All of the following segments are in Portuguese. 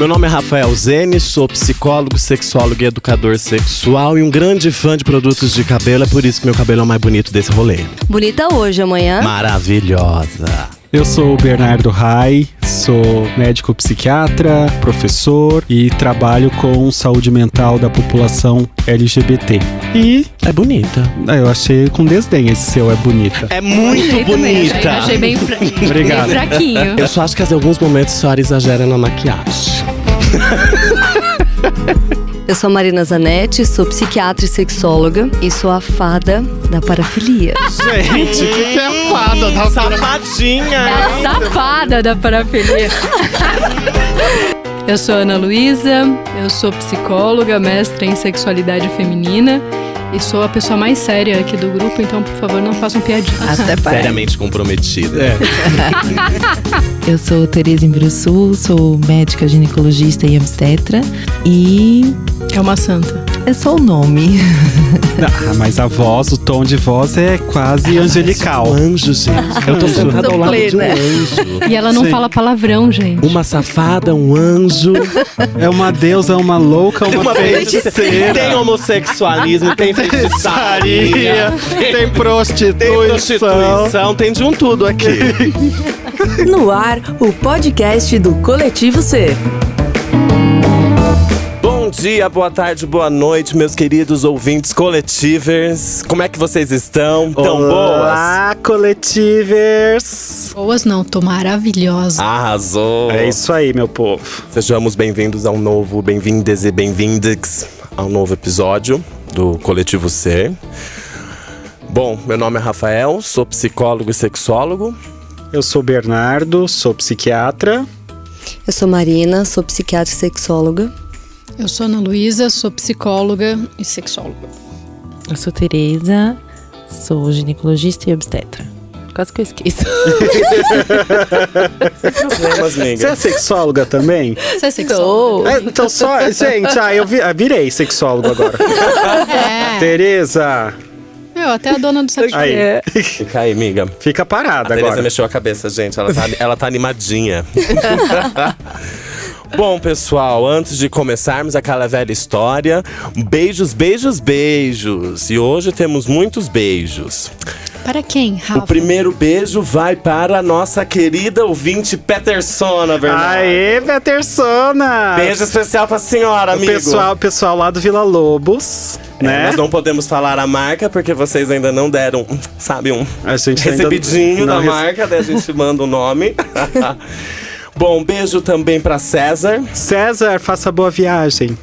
Meu nome é Rafael Zene, sou psicólogo, sexólogo e educador sexual e um grande fã de produtos de cabelo. É por isso que meu cabelo é o mais bonito desse rolê. Bonita hoje, amanhã. Maravilhosa. Eu sou o Bernardo Rai, sou médico psiquiatra, professor e trabalho com saúde mental da população LGBT. E É bonita. eu achei com desdém esse seu é bonita. É muito Achei também, bonita. achei bem, Obrigado. bem fraquinho. Eu só acho que em alguns momentos a senhora exagera na maquiagem. Eu sou a Marina Zanetti, sou psiquiatra e sexóloga e sou a fada da parafilia. Gente, o que é fada da Safadinha! É a safada da parafilia. Eu sou Ana Luísa, eu sou psicóloga, mestra em sexualidade feminina e sou a pessoa mais séria aqui do grupo, então, por favor, não façam piadinhas. Até parece. Seriamente comprometida. É. Eu sou Tereza Imbiruçu, sou médica ginecologista e obstetra e É uma santa. é só o nome. Ah, mas a voz, o tom de voz é quase angelical. Um anjo, gente. Eu tô sentada ao lado de um anjo. E ela não Sim. fala palavrão, gente. Uma safada, um anjo. É uma deusa, uma louca, uma feiticeira. Tem homossexualismo, tem feitiçaria, Tem prostituição. tem prostituição, tem de um tudo aqui. No ar, o podcast do Coletivo C. Bom dia, boa tarde, boa noite, meus queridos ouvintes coletivers. Como é que vocês estão? Tão boas? Olá, coletivers. Boas não, tô maravilhosa. Arrasou! É isso aí, meu povo. Sejamos bem-vindos a um novo, bem-vindas e bem-vindex a um novo episódio do Coletivo C. Bom, meu nome é Rafael, sou psicólogo e sexólogo. Eu sou Bernardo, sou psiquiatra. Eu sou Marina, sou psiquiatra e sexóloga. Eu sou Ana Luísa, sou psicóloga e sexóloga. Eu sou Tereza, sou ginecologista e obstetra. Quase que eu esqueço. Problemas, Você nega. é sexóloga também? Você é sexóloga? Então só, gente, eu virei sexólogo agora. É. Tereza, Meu, até a dona do sexo. aí, Fica aí, amiga. fica A parada Tereza agora. mexeu a cabeça, gente. Ela tá animadinha. Bom, pessoal, antes de começarmos aquela velha história, beijos, beijos, beijos. E hoje temos muitos beijos. Para quem, Rafa? O primeiro beijo vai para a nossa querida ouvinte Petersona, Bernardo. Aê, Petersona! Beijo especial pra senhora, O amigo. pessoal lá do Vila Lobos, né? Nós não podemos falar a marca porque vocês ainda não deram, sabe, um A gente ainda recebidinho não da marca, daí a gente manda o nome. Bom, beijo também pra César. César, faça boa viagem.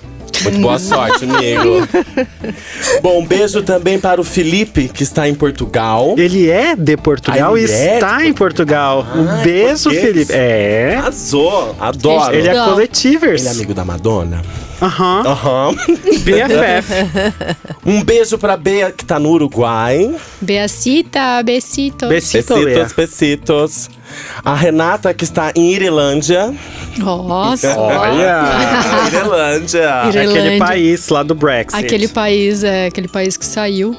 Muito boa sorte, amigo. Bom, beijo também para o Felipe, que está em Portugal. Ele é de Portugal Ah, e ele é está de em Portugal. Um beijo, português? Felipe. É. Arrasou, adoro. Ele é Não. coletivers. Ele é amigo da Madonna? Aham. Aham. BFF. Um beijo pra Bea, que tá no Uruguai. Beacita, besito. Besito, Lea. Besitos, besitos. A Renata, que está em Irilândia. Nossa. Olha. Irilândia. Irelândia. Aquele país lá do Brexit. Aquele país que saiu.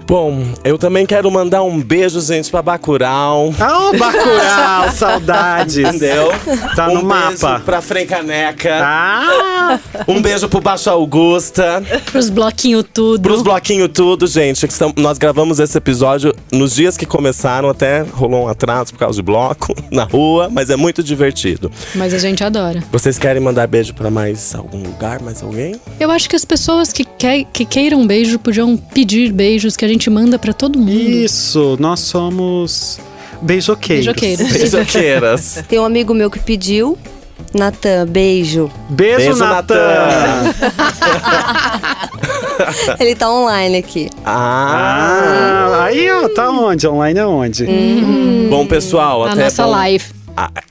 Bom, eu também quero mandar um beijo, gente, pra Bacurau. Ah, Bacurau, saudades. Entendeu? Tá um no beijo mapa. pra Frencaneca. Ah, Um beijo pro Baixo Augusta. Pros bloquinhos tudo. Pros bloquinhos tudo, gente. Nós gravamos esse episódio nos dias que começaram, até rolou um atraso por causa de bloco na rua, mas é muito divertido. Mas a gente adora. Vocês querem mandar beijo pra mais algum lugar, mais alguém? Eu acho que as pessoas que queiram beijo podiam pedir beijos que a gente manda pra todo mundo. isso. Nós somos beijoqueiros. Beijoqueiros. Beijoqueiras. Tem um amigo meu que pediu. Natan, beijo. Beijo, Beijo, Natan. Ele tá online aqui. Ah! Aí, ó, tá onde? Online aonde? Bom, pessoal, A até nossa bom- live.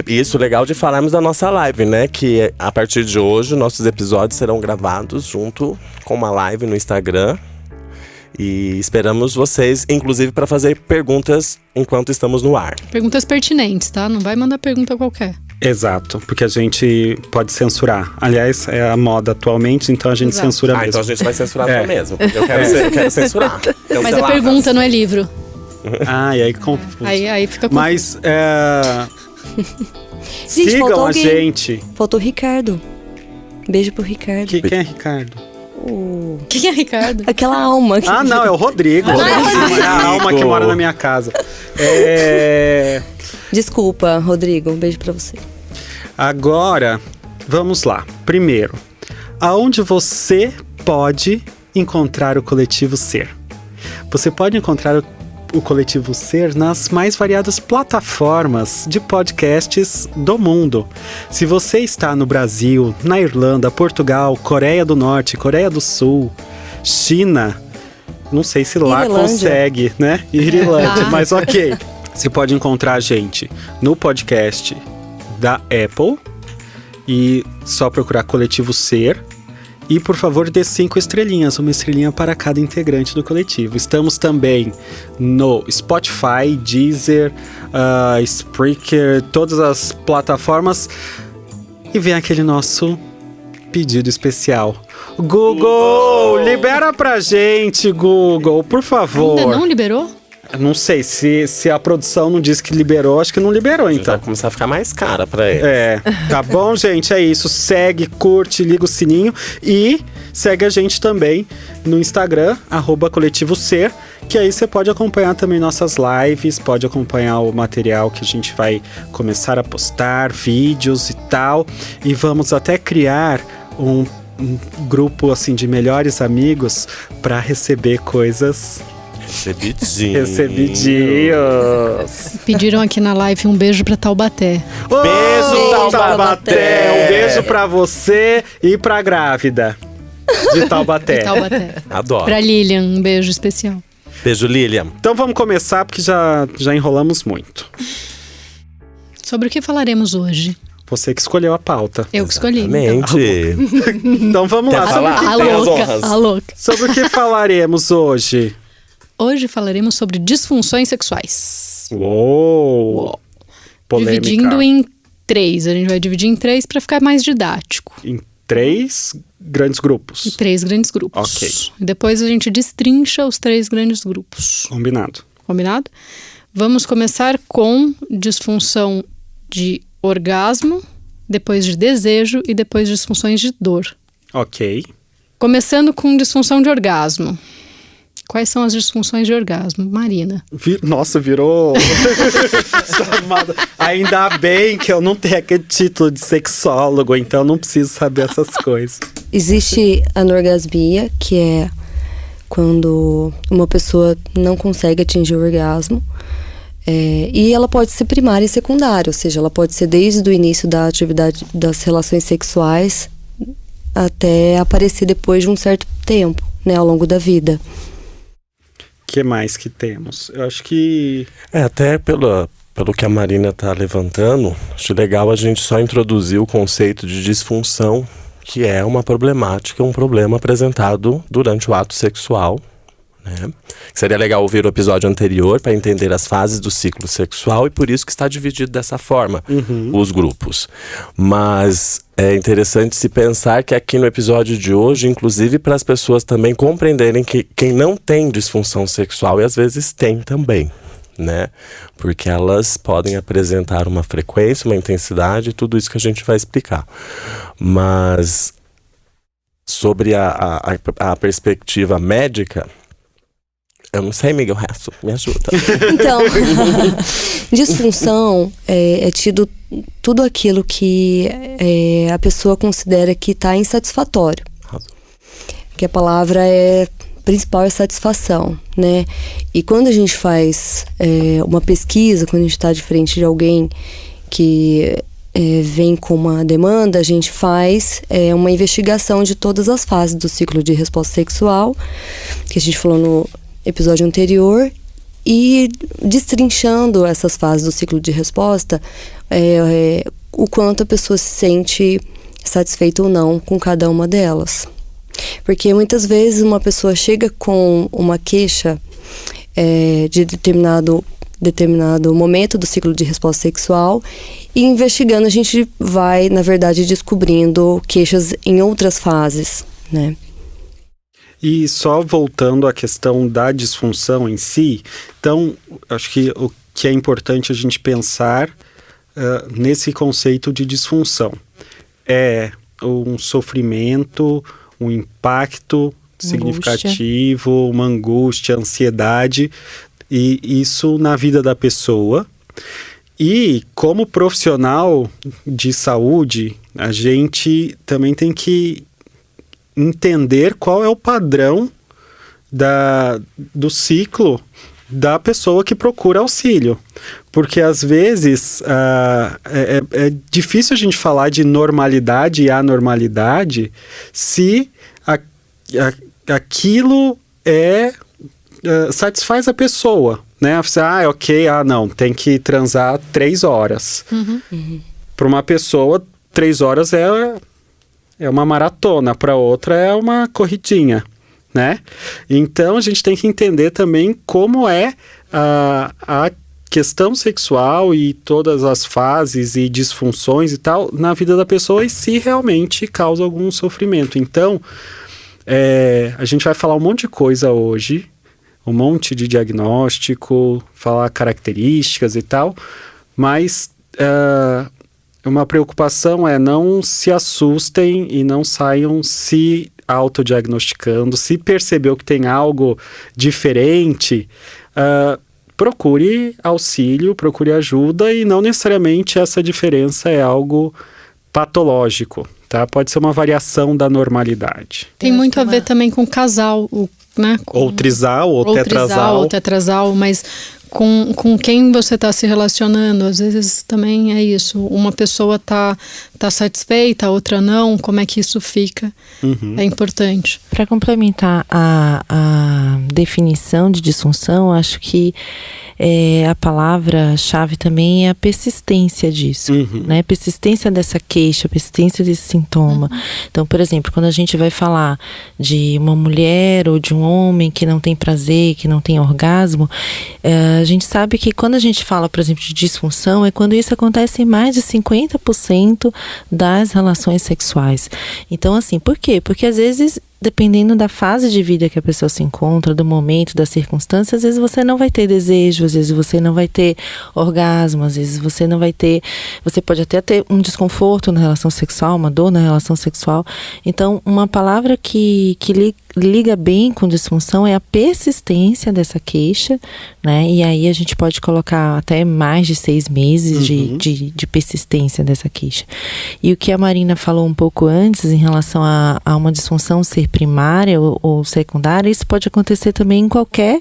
Isso, legal de falarmos da nossa live, né? Que a partir de hoje, nossos episódios serão gravados junto com uma live no Instagram. E esperamos vocês, inclusive, para fazer perguntas enquanto estamos no ar. Perguntas pertinentes, tá? Não vai mandar pergunta qualquer. Exato, porque a gente pode censurar. Aliás, é a moda atualmente, então a gente Exato. censura mesmo. Então a gente vai censurar É. mesmo. Porque eu quero censurar. Mas é Canceladas. pergunta, não é livro. Ah, e aí confuso. Aí fica com... Mas Gente, Sigam faltou a alguém. gente. Faltou o Ricardo. Beijo pro Ricardo. Quem é Ricardo? Quem é Ricardo? Aquela alma. Ah, não, é o Rodrigo. É a alma que mora na minha casa. Desculpa, Rodrigo. Um beijo pra você. Agora, vamos lá. Primeiro, aonde você pode encontrar o Coletivo Ser? Você pode encontrar o Coletivo Ser nas mais variadas plataformas de podcasts do mundo. Se você está no Brasil, na Irlanda, Portugal, Coreia do Norte, Coreia do Sul, China, não sei se lá Irlândia. consegue, né? Irlândia, mas ok. Você pode encontrar a gente no podcast da Apple e só procurar Coletivo Ser. E, por favor, dê 5 estrelinhas, uma estrelinha para cada integrante do coletivo. Estamos também no Spotify, Deezer, Spreaker, todas as plataformas. E vem aquele nosso pedido especial. Google, libera pra gente, Google, por favor. Ainda não liberou? Não sei, se a produção não disse que liberou, acho que não liberou, então. Vai começar a ficar mais cara pra ele. Tá bom, gente? É isso. Segue, curte, liga o sininho e segue a gente também no Instagram, @Coletivo Ser, que aí você pode acompanhar também nossas lives, pode acompanhar o material que a gente vai começar a postar, vídeos e tal. E vamos até criar um grupo assim de melhores amigos para receber coisas. Recebidinhos. Pediram aqui na live um beijo pra Taubaté. Beijo, Taubaté! Um beijo pra você e pra grávida de Taubaté. Taubaté. Adoro. Pra Lilian, um beijo especial. Beijo, Lilian. Então vamos começar, porque já enrolamos muito. Sobre o que falaremos hoje? Você que escolheu a pauta. Eu que escolhi. Então. Exatamente. Então vamos Quer lá. falar? A Tem as louca, honras. a louca. Sobre o que falaremos hoje? Hoje falaremos sobre disfunções sexuais. Uou! Polêmica. Dividindo em 3. A gente vai dividir em 3 para ficar mais didático. Em 3 grandes grupos. Em 3 grandes grupos. Ok. E depois a gente destrincha os 3 grandes grupos. Combinado. Combinado? Vamos começar com disfunção de orgasmo, depois de desejo e depois disfunções de dor. Ok. Começando com disfunção de orgasmo. Quais são as disfunções de orgasmo? Marina. Nossa, virou chamada. Ainda bem que eu não tenho aquele título de sexólogo, então eu não preciso saber essas coisas. Existe anorgasmia, que é quando uma pessoa não consegue atingir o orgasmo. E ela pode ser primária e secundária, ou seja, ela pode ser desde o início da atividade das relações sexuais até aparecer depois de um certo tempo, né, ao longo da vida. O que mais que temos? Eu acho que... Até pelo que a Marina tá levantando, acho legal a gente só introduzir o conceito de disfunção, que é uma problemática, um problema apresentado durante o ato sexual, né? Seria legal ouvir o episódio anterior para entender as fases do ciclo sexual e por isso que está dividido dessa forma, os grupos. Mas é interessante se pensar que aqui no episódio de hoje, inclusive para as pessoas também compreenderem que quem não tem disfunção sexual e às vezes tem também, né? Porque elas podem apresentar uma frequência, uma intensidade, tudo isso que a gente vai explicar. Mas sobre a perspectiva médica, eu não sei, Miguel Resto, me ajuda. Então, disfunção é tido tudo aquilo que a pessoa considera que está insatisfatório. Que a palavra principal é satisfação, né? E quando a gente faz uma pesquisa, quando a gente está de frente de alguém que vem com uma demanda, a gente faz uma investigação de todas as fases do ciclo de resposta sexual, que a gente falou no episódio anterior, e destrinchando essas fases do ciclo de resposta, o quanto a pessoa se sente satisfeita ou não com cada uma delas. Porque muitas vezes uma pessoa chega com uma queixa de determinado momento do ciclo de resposta sexual, e investigando a gente vai, na verdade, descobrindo queixas em outras fases, né? E só voltando à questão da disfunção em si, então, acho que o que é importante a gente pensar nesse conceito de disfunção? É um sofrimento, um impacto significativo, uma angústia, ansiedade, e isso na vida da pessoa. E como profissional de saúde, a gente também tem que entender qual é o padrão do ciclo da pessoa que procura auxílio. Porque às vezes é difícil a gente falar de normalidade e anormalidade se aquilo satisfaz a pessoa, né? Você, ok, não, tem que transar 3 horas. Para uma pessoa, 3 horas é uma maratona, para outra é uma corridinha, né? Então a gente tem que entender também como é a questão sexual e todas as fases e disfunções e tal na vida da pessoa e se realmente causa algum sofrimento. Então, a gente vai falar um monte de coisa hoje, um monte de diagnóstico, falar características e tal, mas uma preocupação é não se assustem e não saiam se autodiagnosticando. Se percebeu que tem algo diferente, procure auxílio, procure ajuda, e não necessariamente essa diferença é algo patológico, tá? Pode ser uma variação da normalidade. Tem muito a ver também com casal, né? Ou trisal, ou tetrasal. Ou tetrasal, mas com quem você está se relacionando, às vezes também é isso. Uma pessoa tá satisfeita, a outra não, como é que isso fica? É importante. Para complementar a definição de disfunção, acho que a palavra-chave também é a persistência disso, né? Persistência dessa queixa, persistência desse sintoma. Então, por exemplo, quando a gente vai falar de uma mulher ou de um homem que não tem prazer, que não tem orgasmo, a gente sabe que quando a gente fala, por exemplo, de disfunção, é quando isso acontece em mais de 50% das relações sexuais. Então, assim, por quê? Porque às vezes, dependendo da fase de vida que a pessoa se encontra, do momento, das circunstâncias, às vezes você não vai ter desejo, às vezes você não vai ter orgasmo, às vezes você não vai ter... Você pode até ter um desconforto na relação sexual, uma dor na relação sexual. Então, uma palavra que liga bem com disfunção é a persistência dessa queixa, né? E aí a gente pode colocar até mais de 6 meses de persistência dessa queixa. E o que a Marina falou um pouco antes em relação a uma disfunção ser primária ou secundária, isso pode acontecer também em qualquer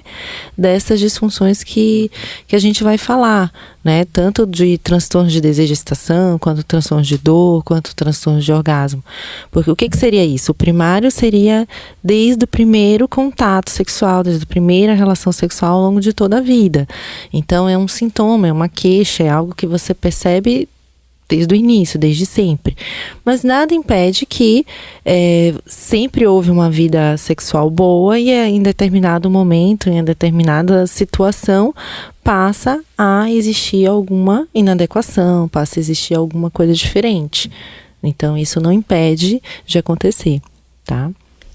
dessas disfunções que a gente vai falar, né? Tanto de transtornos de desejo e excitação, quanto transtornos de dor, quanto transtornos de orgasmo. Porque o que seria isso? O primário seria desde o primeiro contato sexual, desde a primeira relação sexual ao longo de toda a vida. Então é um sintoma, é uma queixa, é algo que você percebe desde o início, desde sempre. Mas nada impede que sempre houve uma vida sexual boa e em determinado momento, em determinada situação, passa a existir alguma inadequação, passa a existir alguma coisa diferente. Então, isso não impede de acontecer, tá?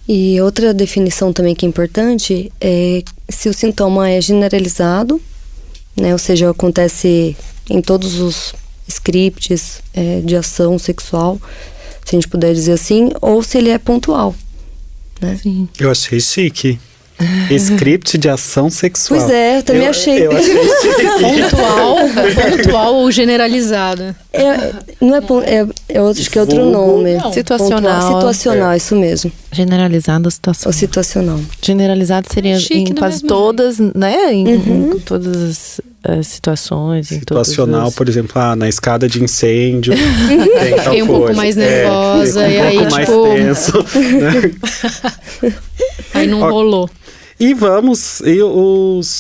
E outra definição também que é importante é se o sintoma é generalizado, né? Ou seja, acontece em todos os scripts de ação sexual, se a gente puder dizer assim, ou se ele é pontual, né? Sim. Eu achei chique. Script de ação sexual. Pois é, eu também achei. Eu achei chique. Pontual ou generalizada. Acho que é outro nome. Não. Situacional. Pontual, situacional, isso mesmo. Generalizado a situação. Ou situacional. Generalizado seria Chique em quase mesmo. todas, né? Em todas as situações. Situacional, por exemplo, na escada de incêndio. Tem tal Fiquei um pouco coisa. mais nervosa, fica e aí, pouco mais tipo, tenso, né? Aí não rolou. E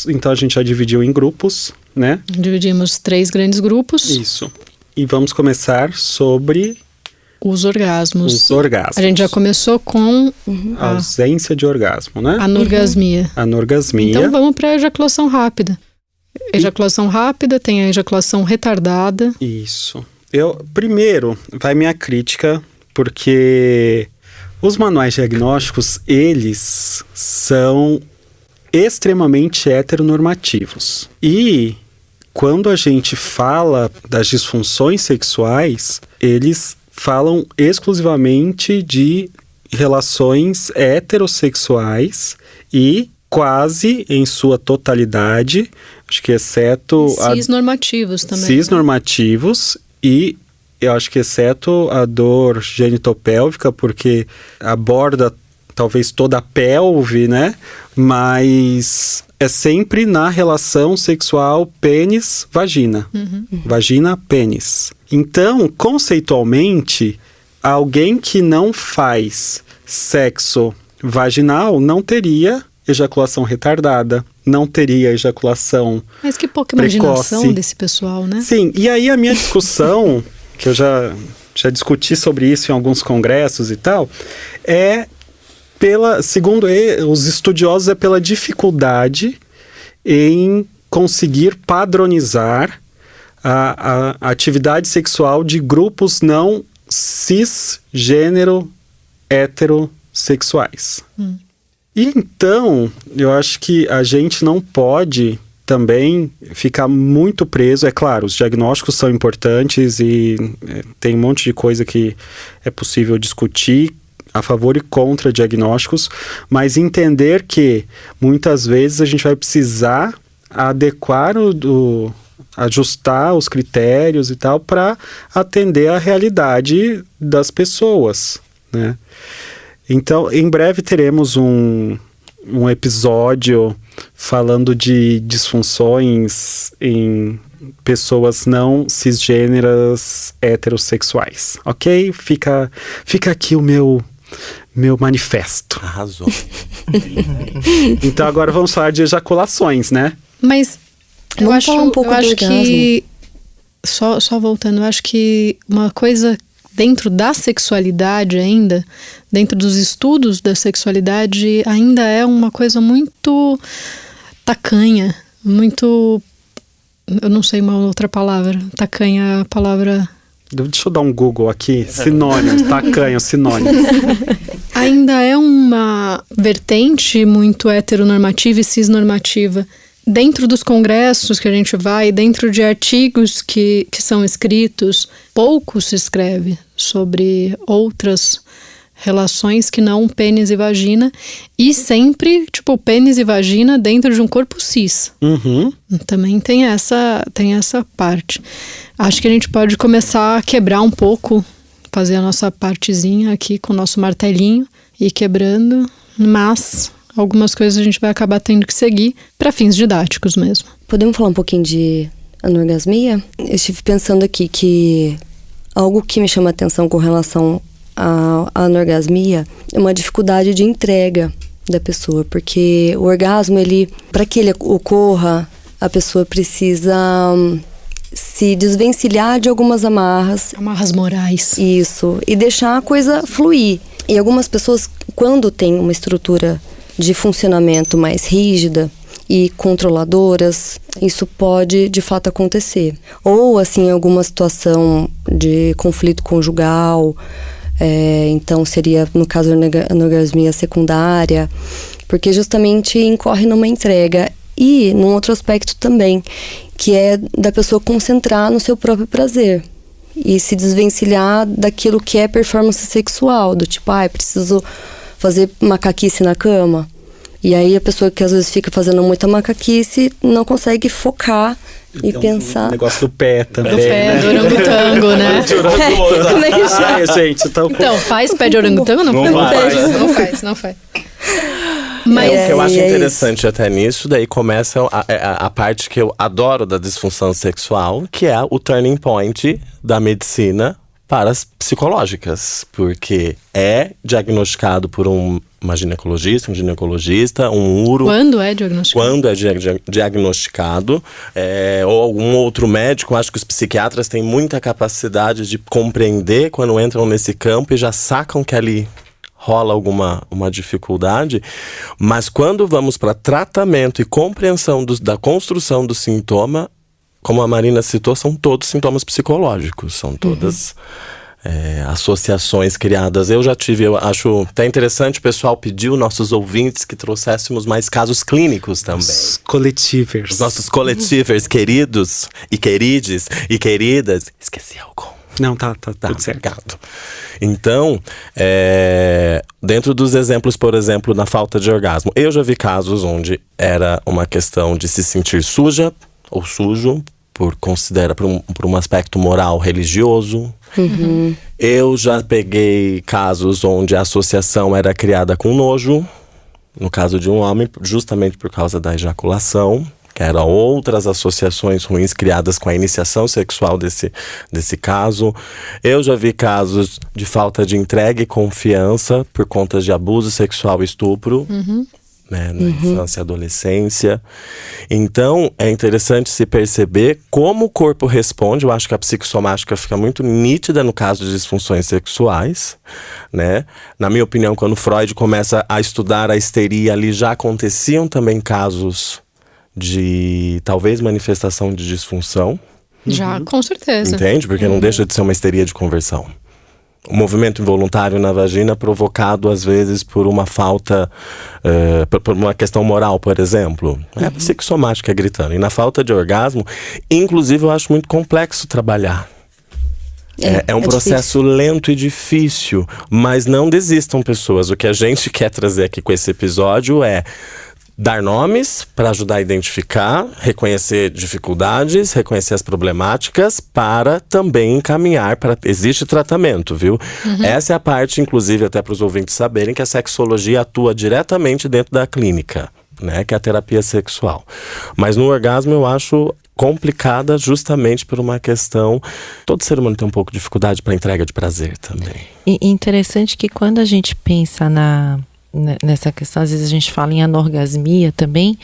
então a gente já dividiu em grupos, né? Dividimos 3 grandes grupos. Isso. E vamos começar sobre Os orgasmos. os orgasmos. A gente já começou com A ausência de orgasmo, né? anorgasmia. Anorgasmia. Então vamos para a ejaculação rápida. Ejaculação rápida, tem a ejaculação retardada. Isso. Primeiro, vai minha crítica, porque os manuais diagnósticos, eles são extremamente heteronormativos. E quando a gente fala das disfunções sexuais, eles falam exclusivamente de relações heterossexuais e quase em sua totalidade, acho que exceto... Cisnormativos também. Cisnormativos, e eu acho que exceto a dor genitopélvica, porque aborda talvez toda a pelve, né? Mas é sempre na relação sexual pênis-vagina. Vagina-pênis. Então, conceitualmente, alguém que não faz sexo vaginal não teria ejaculação retardada, não teria ejaculação Mas que pouca precoce. Imaginação desse pessoal, né? Sim, e aí a minha discussão, que eu já discuti sobre isso em alguns congressos e tal, segundo os estudiosos, é pela dificuldade em conseguir padronizar a atividade sexual de grupos não cisgênero heterossexuais. E então, eu acho que a gente não pode também ficar muito preso. É claro, os diagnósticos são importantes e tem um monte de coisa que é possível discutir a favor e contra diagnósticos, mas entender que muitas vezes a gente vai precisar adequar ajustar os critérios e tal para atender a realidade das pessoas, né? Então, em breve teremos um episódio falando de disfunções em pessoas não cisgêneras heterossexuais, ok? Fica aqui o meu manifesto. Arrasou. Então agora vamos falar de ejaculações, né? Mas eu Vamos acho, falar um pouco eu do acho que só voltando, eu acho que uma coisa dentro da sexualidade ainda, dentro dos estudos da sexualidade, ainda é uma coisa muito tacanha, muito... Eu não sei uma outra palavra. Tacanha é a palavra... Deixa eu dar um Google aqui. Sinônimos, tacanho, sinônimos. Ainda é uma vertente muito heteronormativa e cisnormativa. Dentro dos congressos que a gente vai, dentro de artigos que são escritos, pouco se escreve sobre outras relações que não pênis e vagina, e sempre, tipo, pênis e vagina dentro de um corpo cis. Também tem essa parte. Acho que a gente pode começar a quebrar um pouco, fazer a nossa partezinha aqui com o nosso martelinho e ir quebrando, mas algumas coisas a gente vai acabar tendo que seguir para fins didáticos mesmo. Podemos falar um pouquinho de anorgasmia? Eu estive pensando aqui que algo que me chama a atenção com relação à anorgasmia é uma dificuldade de entrega da pessoa, porque o orgasmo, para que ele ocorra, a pessoa precisa se desvencilhar de algumas amarras. Amarras morais. Isso, e deixar a coisa fluir. E algumas pessoas, quando tem uma estrutura de funcionamento mais rígida e controladoras, isso pode de fato acontecer. Ou assim, alguma situação de conflito conjugal, então seria, no caso, anorgasmia secundária, porque justamente incorre numa entrega. E num outro aspecto também, que é da pessoa concentrar no seu próprio prazer e se desvencilhar daquilo que é performance sexual, do tipo, preciso fazer macaquice na cama. E aí a pessoa que às vezes fica fazendo muita macaquice não consegue focar e pensar. O negócio do pé também. Do pé, do orangotango, né? Como é que chama? Gente, então, faz pé de orangotango ou não? Não faz. Mas o que eu acho interessante até nisso, daí começa a parte que eu adoro da disfunção sexual, que é o turning point da medicina para as psicológicas, porque é diagnosticado por uma ginecologista, um ginecologista, um uro. Quando é diagnosticado? Quando é diagnosticado, ou algum outro médico. Acho que os psiquiatras têm muita capacidade de compreender quando entram nesse campo e já sacam que ali rola uma dificuldade, mas quando vamos para tratamento e compreensão da construção do sintoma, como a Marina citou, são todos sintomas psicológicos, são todas associações criadas. Eu já tive, eu acho até interessante, o pessoal pediu, nossos ouvintes, que trouxéssemos mais casos clínicos também. Os coletivers. Os nossos coletivers queridos e querides e queridas. Esqueci algum. Não, tá tudo certo. Obrigado. Então, dentro dos exemplos, por exemplo, na falta de orgasmo, eu já vi casos onde era uma questão de se sentir suja ou sujo, por um aspecto moral religioso. Uhum. Eu já peguei casos onde a associação era criada com nojo, no caso de um homem, justamente por causa da ejaculação, que eram outras associações ruins criadas com a iniciação sexual desse caso. Eu já vi casos de falta de entrega e confiança por conta de abuso sexual e estupro, né, na infância e adolescência. Então, é interessante se perceber como o corpo responde. Eu acho que a psicossomática fica muito nítida no caso de disfunções sexuais, né? Na minha opinião, quando Freud começa a estudar a histeria, ali já aconteciam também casos de talvez manifestação de disfunção. Já, com certeza. Entende? Porque não deixa de ser uma histeria de conversão. O movimento involuntário na vagina provocado às vezes por uma falta, por uma questão moral, por exemplo. É a psicossomática gritando. E na falta de orgasmo, inclusive eu acho muito complexo trabalhar. É um processo lento e difícil, mas não desistam, pessoas. O que a gente quer trazer aqui com esse episódio é dar nomes para ajudar a identificar, reconhecer dificuldades, reconhecer as problemáticas, para também encaminhar para... Existe tratamento, viu? Essa é a parte, inclusive, até para os ouvintes saberem que a sexologia atua diretamente dentro da clínica, né? Que é a terapia sexual. Mas no orgasmo eu acho complicada justamente por uma questão... Todo ser humano tem um pouco de dificuldade para entrega de prazer também. E interessante que quando a gente pensa nessa questão, às vezes a gente fala em anorgasmia também,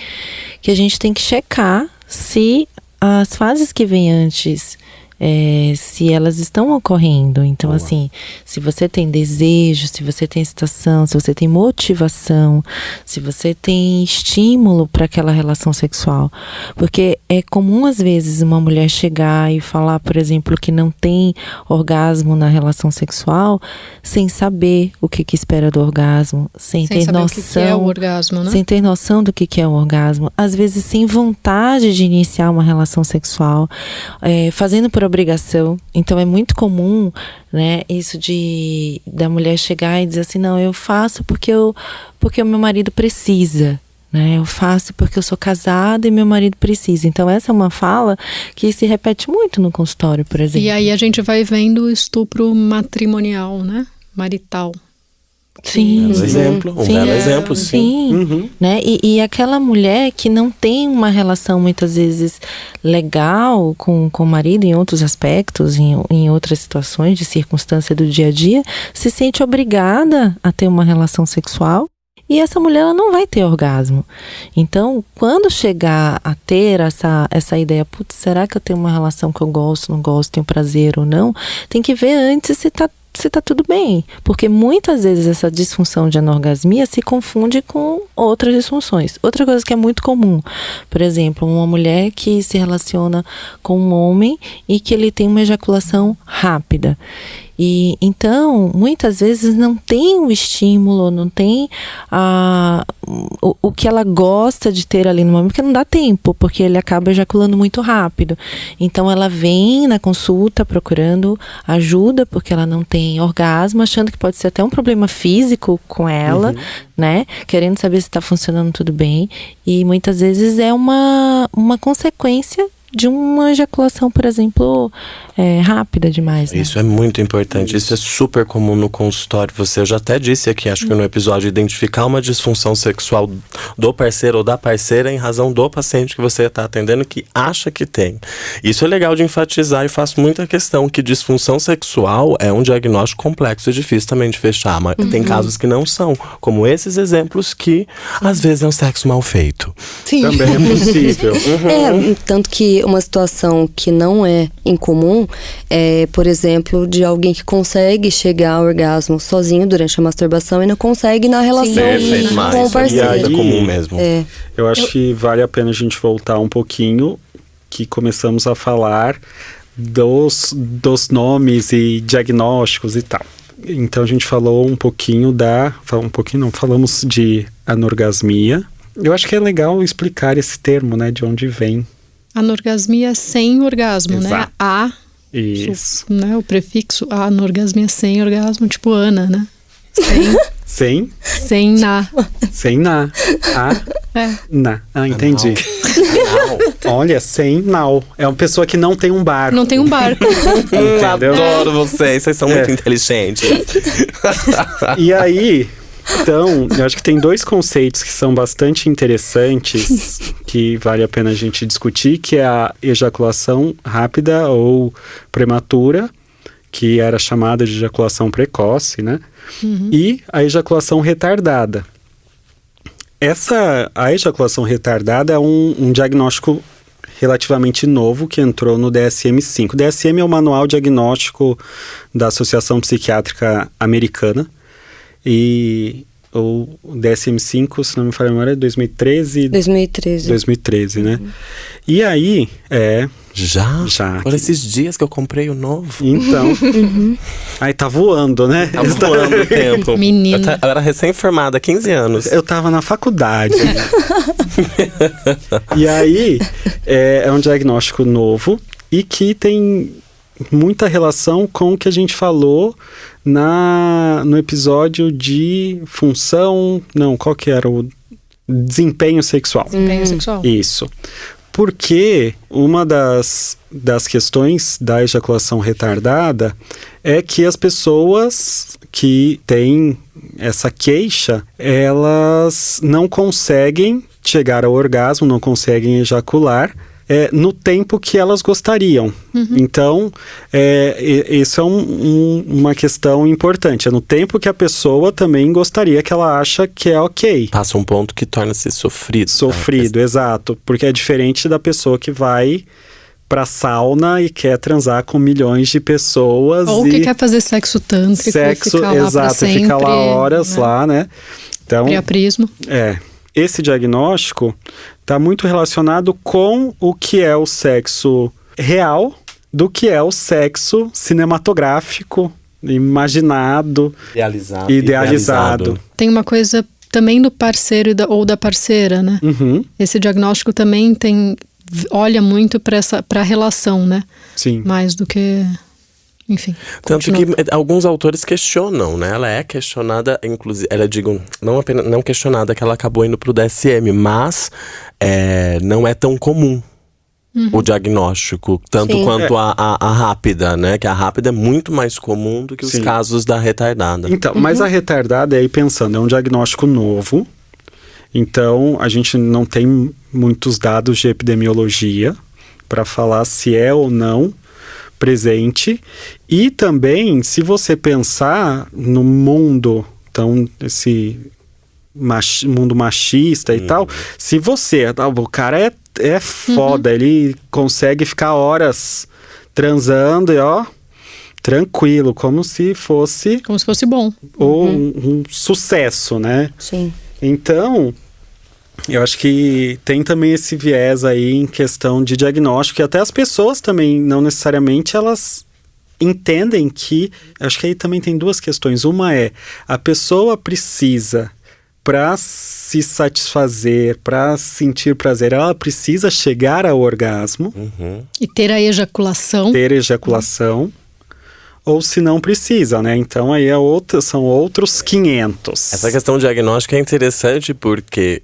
que a gente tem que checar se as fases que vêm antes, se elas estão ocorrendo. Então, assim, se você tem desejo, se você tem excitação, se você tem motivação, se você tem estímulo para aquela relação sexual. Porque é comum, às vezes, uma mulher chegar e falar, por exemplo, que não tem orgasmo na relação sexual, sem saber o que espera do orgasmo, sem ter saber noção, o que é o orgasmo, né? sem ter noção do que é o orgasmo. Às vezes, sem vontade de iniciar uma relação sexual, fazendo por obrigação. Então é muito comum, né, isso da mulher chegar e dizer assim, não, eu faço porque o meu marido precisa, né, eu faço porque eu sou casada e meu marido precisa. Então essa é uma fala que se repete muito no consultório, por exemplo. E aí a gente vai vendo o estupro matrimonial, né, marital. Sim, Um belo exemplo, sim. Né? E aquela mulher que não tem uma relação muitas vezes legal com o marido em outros aspectos, em outras situações de circunstância do dia a dia, se sente obrigada a ter uma relação sexual. E essa mulher ela não vai ter orgasmo. Então, quando chegar a ter essa ideia, putz, será que eu tenho uma relação que eu gosto, não gosto, tenho prazer ou não? Tem que ver antes se tá tudo bem. Porque muitas vezes essa disfunção de anorgasmia se confunde com outras disfunções. Outra coisa que é muito comum, por exemplo, uma mulher que se relaciona com um homem e que ele tem uma ejaculação rápida. E então, muitas vezes não tem o estímulo, não tem o que ela gosta de ter ali no momento, porque não dá tempo, porque ele acaba ejaculando muito rápido. Então ela vem na consulta procurando ajuda, porque ela não tem orgasmo, achando que pode ser até um problema físico com ela, né? Querendo saber se está funcionando tudo bem. E muitas vezes é uma consequência de uma ejaculação, por exemplo, rápida demais, né? Isso é muito importante, isso é super comum no consultório. Eu já até disse aqui, acho que no episódio, identificar uma disfunção sexual do parceiro ou da parceira em razão do paciente que você está atendendo que acha que tem. Isso é legal de enfatizar e faço muita questão que disfunção sexual é um diagnóstico complexo e difícil também de fechar, mas tem casos que não são, como esses exemplos que às vezes é um sexo mal feito. Sim. Também é possível. Tanto que uma situação que não é incomum é, por exemplo, de alguém que consegue chegar ao orgasmo sozinho durante a masturbação e não consegue na relação com o parceiro. É comum mesmo. Eu acho que vale a pena a gente voltar um pouquinho, que começamos a falar dos nomes e diagnósticos e tal. Então a gente falou falamos de anorgasmia. Eu acho que é legal explicar esse termo, né, de onde vem. Anorgasmia sem orgasmo, Exato. né? Isso. Né, o prefixo anorgasmia sem orgasmo, tipo Ana, né? Sem na. Sem na. Na. Entendi. Olha, sem now. É uma pessoa que não tem um barco. Não tem um barco. Entendeu? Adoro vocês são muito inteligentes. E aí, então, eu acho que tem 2 conceitos que são bastante interessantes, que vale a pena a gente discutir, que é a ejaculação rápida ou prematura, que era chamada de ejaculação precoce, né? E a ejaculação retardada. A ejaculação retardada é um diagnóstico relativamente novo que entrou no DSM-5. O DSM é o Manual Diagnóstico da Associação Psiquiátrica Americana. E o DSM-5, se não me falha a memória, é 2013. 2013, né? E aí, Já. Olha esses dias que eu comprei o novo. Então. Aí tá voando, né? Tá voando o tempo. Menino. Eu era recém-formada, 15 anos. Eu tava na faculdade. E aí, é um diagnóstico novo e que tem muita relação com o que a gente falou no episódio de função... Não, qual que era o... Desempenho sexual. Desempenho sexual. Isso. Porque uma das questões da ejaculação retardada é que as pessoas que têm essa queixa, elas não conseguem chegar ao orgasmo, não conseguem ejacular no tempo que elas gostariam. Então, isso é uma questão importante. É no tempo que a pessoa também gostaria, que ela acha que é ok. Passa um ponto que torna-se sofrido. Sofrido, exato. Porque é diferente da pessoa que vai pra sauna e quer transar com milhões de pessoas. Ou que quer fazer sexo tântrico e ficar lá pra sempre. Fica lá horas, né? Lá, né? Então, priaprismo. Esse diagnóstico está muito relacionado com o que é o sexo real do que é o sexo cinematográfico, imaginado, idealizado. Tem uma coisa também do parceiro ou da parceira, né? Esse diagnóstico também olha muito para a relação, né? Sim. Mais do que... Enfim. Tanto que alguns autores questionam, né? Ela é questionada, inclusive, não questionada que ela acabou indo pro DSM, mas não é tão comum o diagnóstico, tanto quanto a rápida, né? Que a rápida é muito mais comum do que os casos da retardada. Então, mas a retardada, aí pensando, é um diagnóstico novo, então a gente não tem muitos dados de epidemiologia para falar se é ou não presente. E também, se você pensar no mundo, então, esse mundo machista e tal, se você, o cara é foda, ele consegue ficar horas transando e tranquilo, como se fosse bom. Um sucesso, né? Sim. Então, eu acho que tem também esse viés aí em questão de diagnóstico, e até as pessoas também, não necessariamente, elas entendem que... Acho que aí também tem 2 questões. Uma é, a pessoa precisa, para se satisfazer, para sentir prazer, ela precisa chegar ao orgasmo. E ter a ejaculação. Ou se não precisa, né? Então aí são outros 500. Essa questão diagnóstica é interessante porque...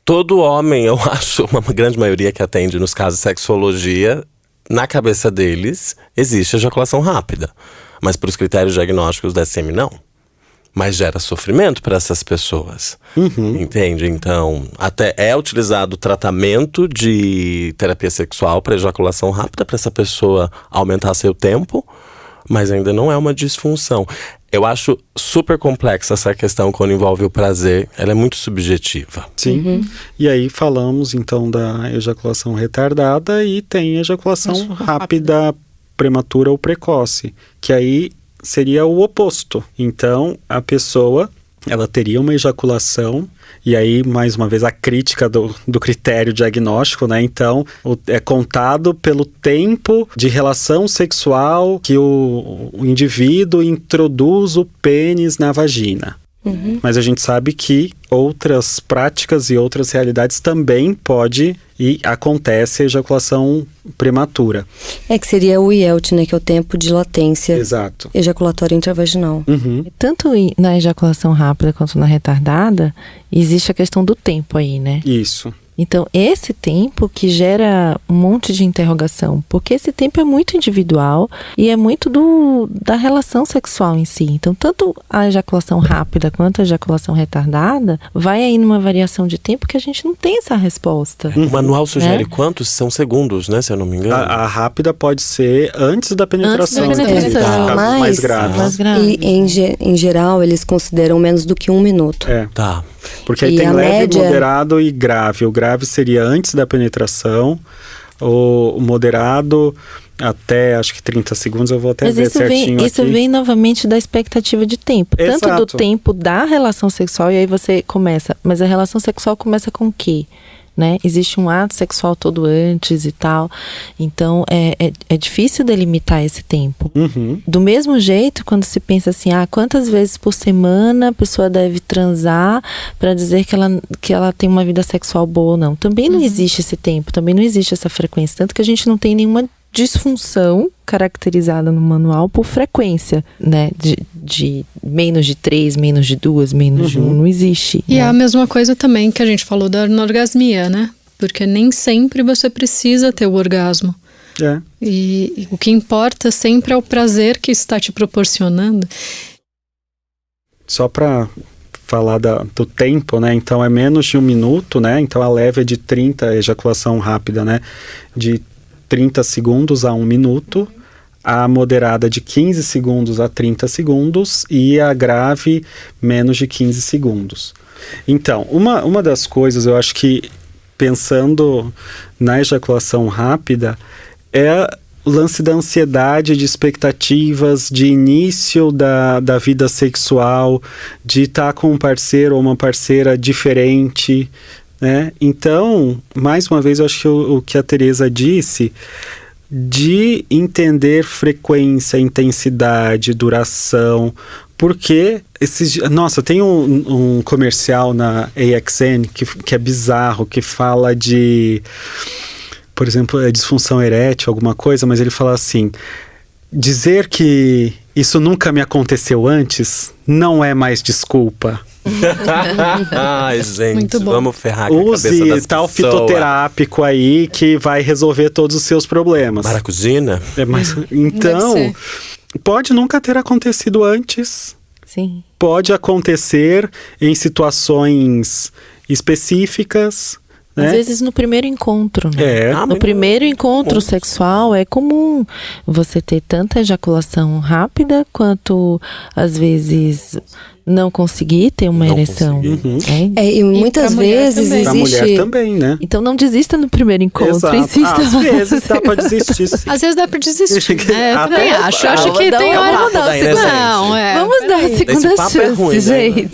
Todo homem, eu acho, uma grande maioria que atende nos casos de sexologia, na cabeça deles, existe ejaculação rápida. Mas para os critérios diagnósticos da DSM, não. Mas gera sofrimento para essas pessoas. Entende? Então, até é utilizado tratamento de terapia sexual para ejaculação rápida, para essa pessoa aumentar seu tempo, mas ainda não é uma disfunção. Eu acho super complexa essa questão quando envolve o prazer. Ela é muito subjetiva. Sim. E aí falamos então da ejaculação retardada e tem ejaculação rápida, prematura ou precoce. Que aí seria o oposto. Então a pessoa ela teria uma ejaculação, e aí, mais uma vez, a crítica do critério diagnóstico, né? Então, é contado pelo tempo de relação sexual que o indivíduo introduz o pênis na vagina. Mas a gente sabe que outras práticas e outras realidades também pode e acontece a ejaculação prematura. Que seria o IELT, né? Que é o tempo de latência. Exato. Ejaculatória intravaginal. Tanto na ejaculação rápida quanto na retardada, existe a questão do tempo aí, né? Isso. Então, esse tempo que gera um monte de interrogação, porque esse tempo é muito individual e é muito da relação sexual em si. Então, tanto a ejaculação rápida quanto a ejaculação retardada vai aí numa variação de tempo que a gente não tem essa resposta. O manual sugere quantos? São segundos, né? Se eu não me engano. A rápida pode ser antes da penetração. Antes da penetração. Casos mais graves. Mais grave. E em geral, eles consideram menos do que 1 minuto. Tá. Porque aí E tem a leve, média... moderado e grave. O grave seria antes da penetração, o moderado até acho que 30 segundos, eu vou até Mas ver certinho aqui. Isso vem novamente da expectativa de tempo. Exato. Tanto do tempo da relação sexual, e aí você começa... Mas a relação sexual começa com o quê? Né? Existe um ato sexual todo antes e tal. Então, é difícil delimitar esse tempo. Do mesmo jeito, quando se pensa assim, quantas vezes por semana a pessoa deve transar para dizer que ela tem uma vida sexual boa ou não. Também não existe esse tempo, também não existe essa frequência. Tanto que a gente não tem nenhuma disfunção caracterizada no manual por frequência, né? De menos de 3, menos de 2, menos de 1, não existe. E né? é a mesma coisa também que a gente falou da anorgasmia, né? Porque nem sempre você precisa ter o orgasmo. E o que importa sempre é o prazer que está te proporcionando. Só para falar do tempo, né? Então é menos de 1 minuto, né? Então a leve é de 30, ejaculação rápida, né? De 30 segundos a 1 minuto, a moderada de 15 segundos a 30 segundos e a grave menos de 15 segundos. Então, uma das coisas, eu acho que pensando na ejaculação rápida, é o lance da ansiedade, de expectativas, de início da vida sexual, de estar com um parceiro ou uma parceira diferente, né? Então, mais uma vez, eu acho que o que a Teresa disse, de entender frequência, intensidade, duração, porque tem um comercial na AXN que é bizarro, que fala de, por exemplo, disfunção erétil, alguma coisa, mas ele fala assim, dizer que isso nunca me aconteceu antes não é mais desculpa. Ai, gente, Muito bom. vamos ferrar com a cabeça das Use tal pessoas. fitoterápico aí que vai resolver todos os seus problemas. Maracujina? Então, pode nunca ter acontecido antes. Sim. Pode acontecer em situações específicas, né? Às vezes no primeiro encontro, né? No primeiro encontro sexual é comum você ter tanta ejaculação rápida quanto, às vezes, não conseguir ter uma ereção. E muitas vezes também. Pra existe... mulher também, né? Então não desista no primeiro encontro. Exato. Insista Às vezes dá pra desistir, sim. Às vezes dá pra desistir, né? Eu também Até- acho. Acho que tem hora... papo daí, né, Não, gente? Vamos dar a segunda Esse papo é chance, ruim, né? gente.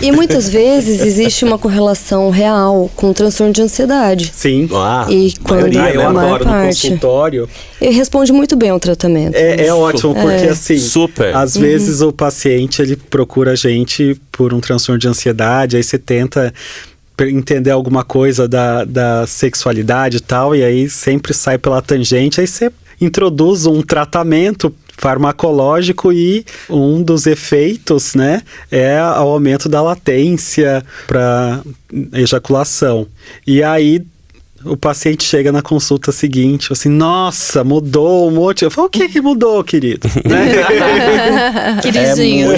E muitas vezes existe uma correlação real com o transtorno de ansiedade. Sim. E quando Eu a maior adoro no parte... consultório. Ele responde muito bem ao tratamento. É ótimo, porque assim, Super. às vezes o paciente, ele procura a gente por um transtorno de ansiedade, aí você tenta entender alguma coisa da sexualidade e tal, e aí sempre sai pela tangente, aí você introduz um tratamento farmacológico e um dos efeitos, né, é o aumento da latência para ejaculação. E aí o paciente chega na consulta seguinte, assim, nossa, mudou um monte. Eu falo, o que mudou, querido? Né? Queridinho.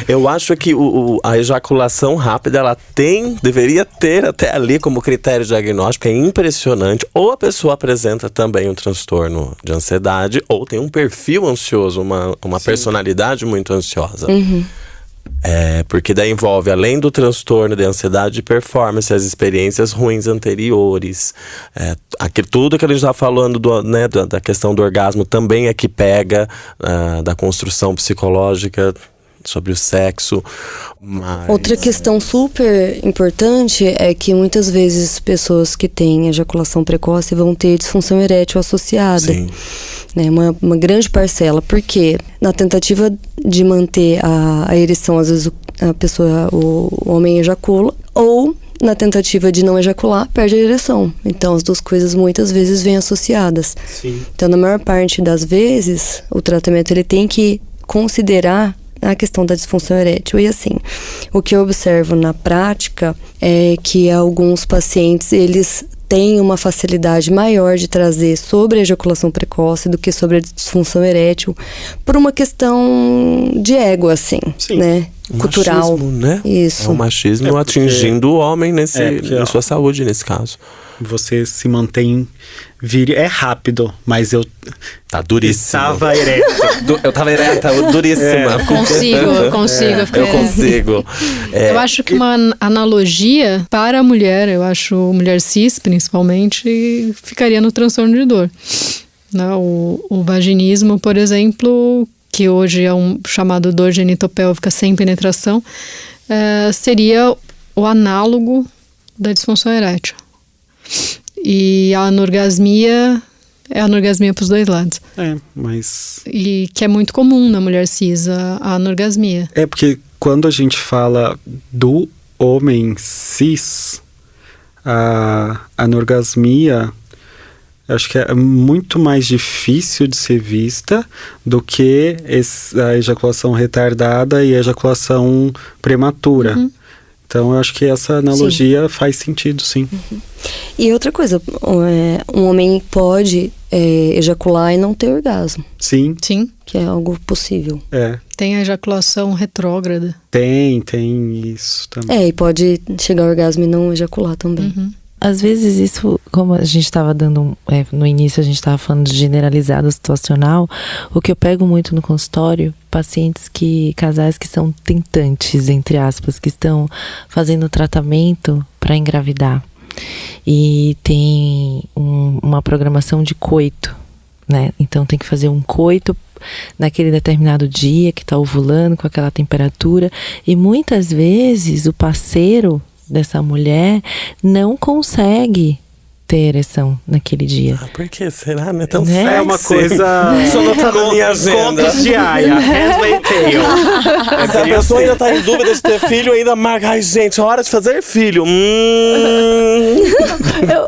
Eu acho que a ejaculação rápida, ela deveria ter até ali como critério diagnóstico, é impressionante. Ou a pessoa apresenta também um transtorno de ansiedade, ou tem um perfil ansioso, uma personalidade muito ansiosa. Porque daí envolve, além do transtorno de ansiedade de performance, as experiências ruins anteriores. Tudo que a gente está falando da questão do orgasmo também é que pega da construção psicológica sobre o sexo. Mas... Outra questão super importante é que muitas vezes pessoas que têm ejaculação precoce vão ter disfunção erétil associada. Sim. Né, uma grande parcela. Porque na tentativa de manter a ereção, às vezes o homem ejacula, ou na tentativa de não ejacular, perde a ereção. Então, as duas coisas muitas vezes vêm associadas. Sim. Então, na maior parte das vezes, o tratamento ele tem que considerar a questão da disfunção erétil. E assim, o que eu observo na prática é que alguns pacientes, eles têm uma facilidade maior de trazer sobre a ejaculação precoce do que sobre a disfunção erétil, por uma questão de ego, assim, Sim. né? Cultural. Machismo, né? Isso. É o machismo porque- atingindo o homem em porque, sua saúde, nesse caso. Você se mantém viril. É rápido, mas eu Tá duríssimo. estava ereto. Eu tava ereta, duríssima. Eu consigo. Eu consigo. Eu acho que uma analogia para a mulher, eu acho mulher cis principalmente, ficaria no transtorno de dor. Né? O vaginismo, por exemplo, que hoje é um chamado dor genitopélvica sem penetração, seria o análogo da disfunção erétil. E a anorgasmia é anorgasmia para os dois lados. Mas... E que é muito comum na mulher cis, a anorgasmia. É porque quando a gente fala do homem cis, a anorgasmia, acho que é muito mais difícil de ser vista do que a ejaculação retardada e a ejaculação prematura. Uhum. Então, eu acho que essa analogia faz sentido, sim. Uhum. E outra coisa, um homem pode ejacular e não ter orgasmo, Sim, Sim. que é algo possível. Tem a ejaculação retrógrada. tem isso também. E pode chegar ao orgasmo e não ejacular também. Uhum. Às vezes isso, como a gente estava dando, no início a gente estava falando de generalizado situacional, o que eu pego muito no consultório, casais que são tentantes, entre aspas, que estão fazendo tratamento para engravidar. E tem uma programação de coito, né? Então tem que fazer um coito naquele determinado dia que está ovulando com aquela temperatura. E muitas vezes o parceiro dessa mulher não consegue ter ereção naquele dia. Por que será? Não é tão Né? sexy. É uma coisa... Só não tá na minha agenda. Contos de Aya, Handmaid's Tale. Se a pessoa ainda tá em dúvida de ter filho, ainda marca. Ai, gente, é hora de fazer filho.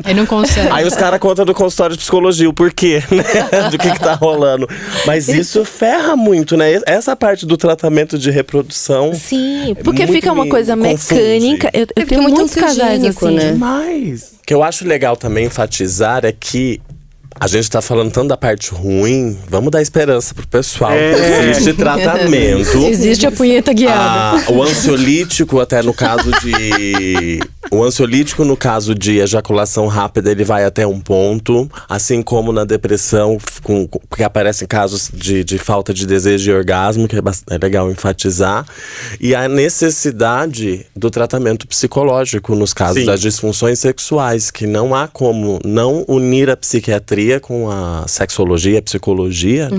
Aí não consegue. Aí os caras contam do consultório de psicologia, o porquê, né? Do que tá rolando. Mas isso ferra muito, né? Essa parte do tratamento de reprodução. Sim, porque muito fica uma me coisa confunde. mecânica. Eu fica tenho muito muitos casais ansiogênico, assim. né? Demais. O que eu acho legal também enfatizar é que a gente tá falando tanto da parte ruim, vamos dar esperança pro pessoal. Existe tratamento. Existe a punheta guiada. O ansiolítico, até no caso de... O ansiolítico, no caso de ejaculação rápida, ele vai até um ponto. Assim como na depressão, que aparecem casos de falta de desejo de orgasmo, que é legal enfatizar. E a necessidade do tratamento psicológico nos casos das disfunções sexuais, que não há como não unir a psiquiatria com a sexologia, a psicologia,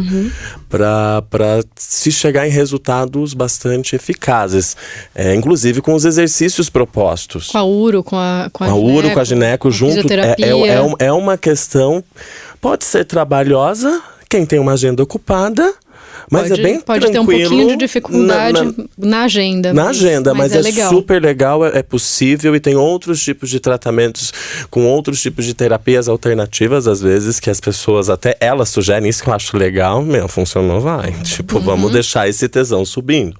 para se chegar em resultados bastante eficazes. Inclusive com os exercícios propostos. Com a uro, com a uro, com a gineco junto. É uma questão, pode ser trabalhosa, quem tem uma agenda ocupada, mas é bem pode tranquilo. Pode ter um pouquinho de dificuldade na agenda. Na agenda, mas é legal. super legal, é possível e tem outros tipos de tratamentos com outros tipos de terapias alternativas, às vezes, que as pessoas, até elas sugerem, isso que eu acho legal, funcionou, vai. Tipo, vamos deixar esse tesão subindo.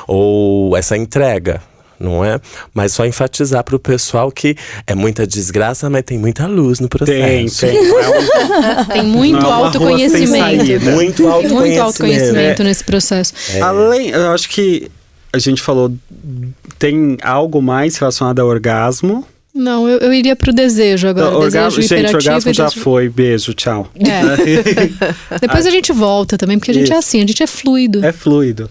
Ou essa entrega. Não é? Mas só enfatizar pro pessoal que é muita desgraça, mas tem muita luz no processo. Tem. Tem muito autoconhecimento. Muito autoconhecimento nesse processo. Além, eu acho que a gente falou, tem algo mais relacionado ao orgasmo? Não, eu iria pro desejo agora. Orgasmo, desejo gente, orgasmo já desejo... foi. Beijo, tchau. Depois a gente volta também, porque a gente é assim, a gente é fluido. É fluido.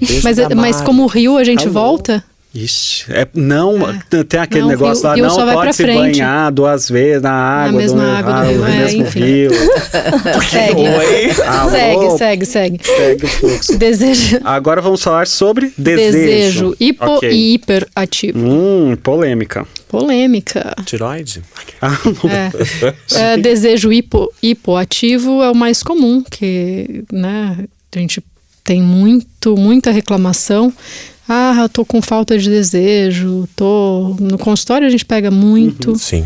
Mas como o rio, a gente volta. Ixi, tem aquele Não, negócio lá, rio não só vai pra pode se frente. banhar 2 vezes na água, Na mesma água do rio, no mesmo enfim. rio. Segue. Segue o fluxo. Desejo. Agora vamos falar sobre desejo. Desejo hipo Ok. e hiperativo. Polêmica. Polêmica. Tiroide? Desejo hipoativo é o mais comum, que, né, a gente tem muita reclamação. Eu tô com falta de desejo, no consultório a gente pega muito. Sim.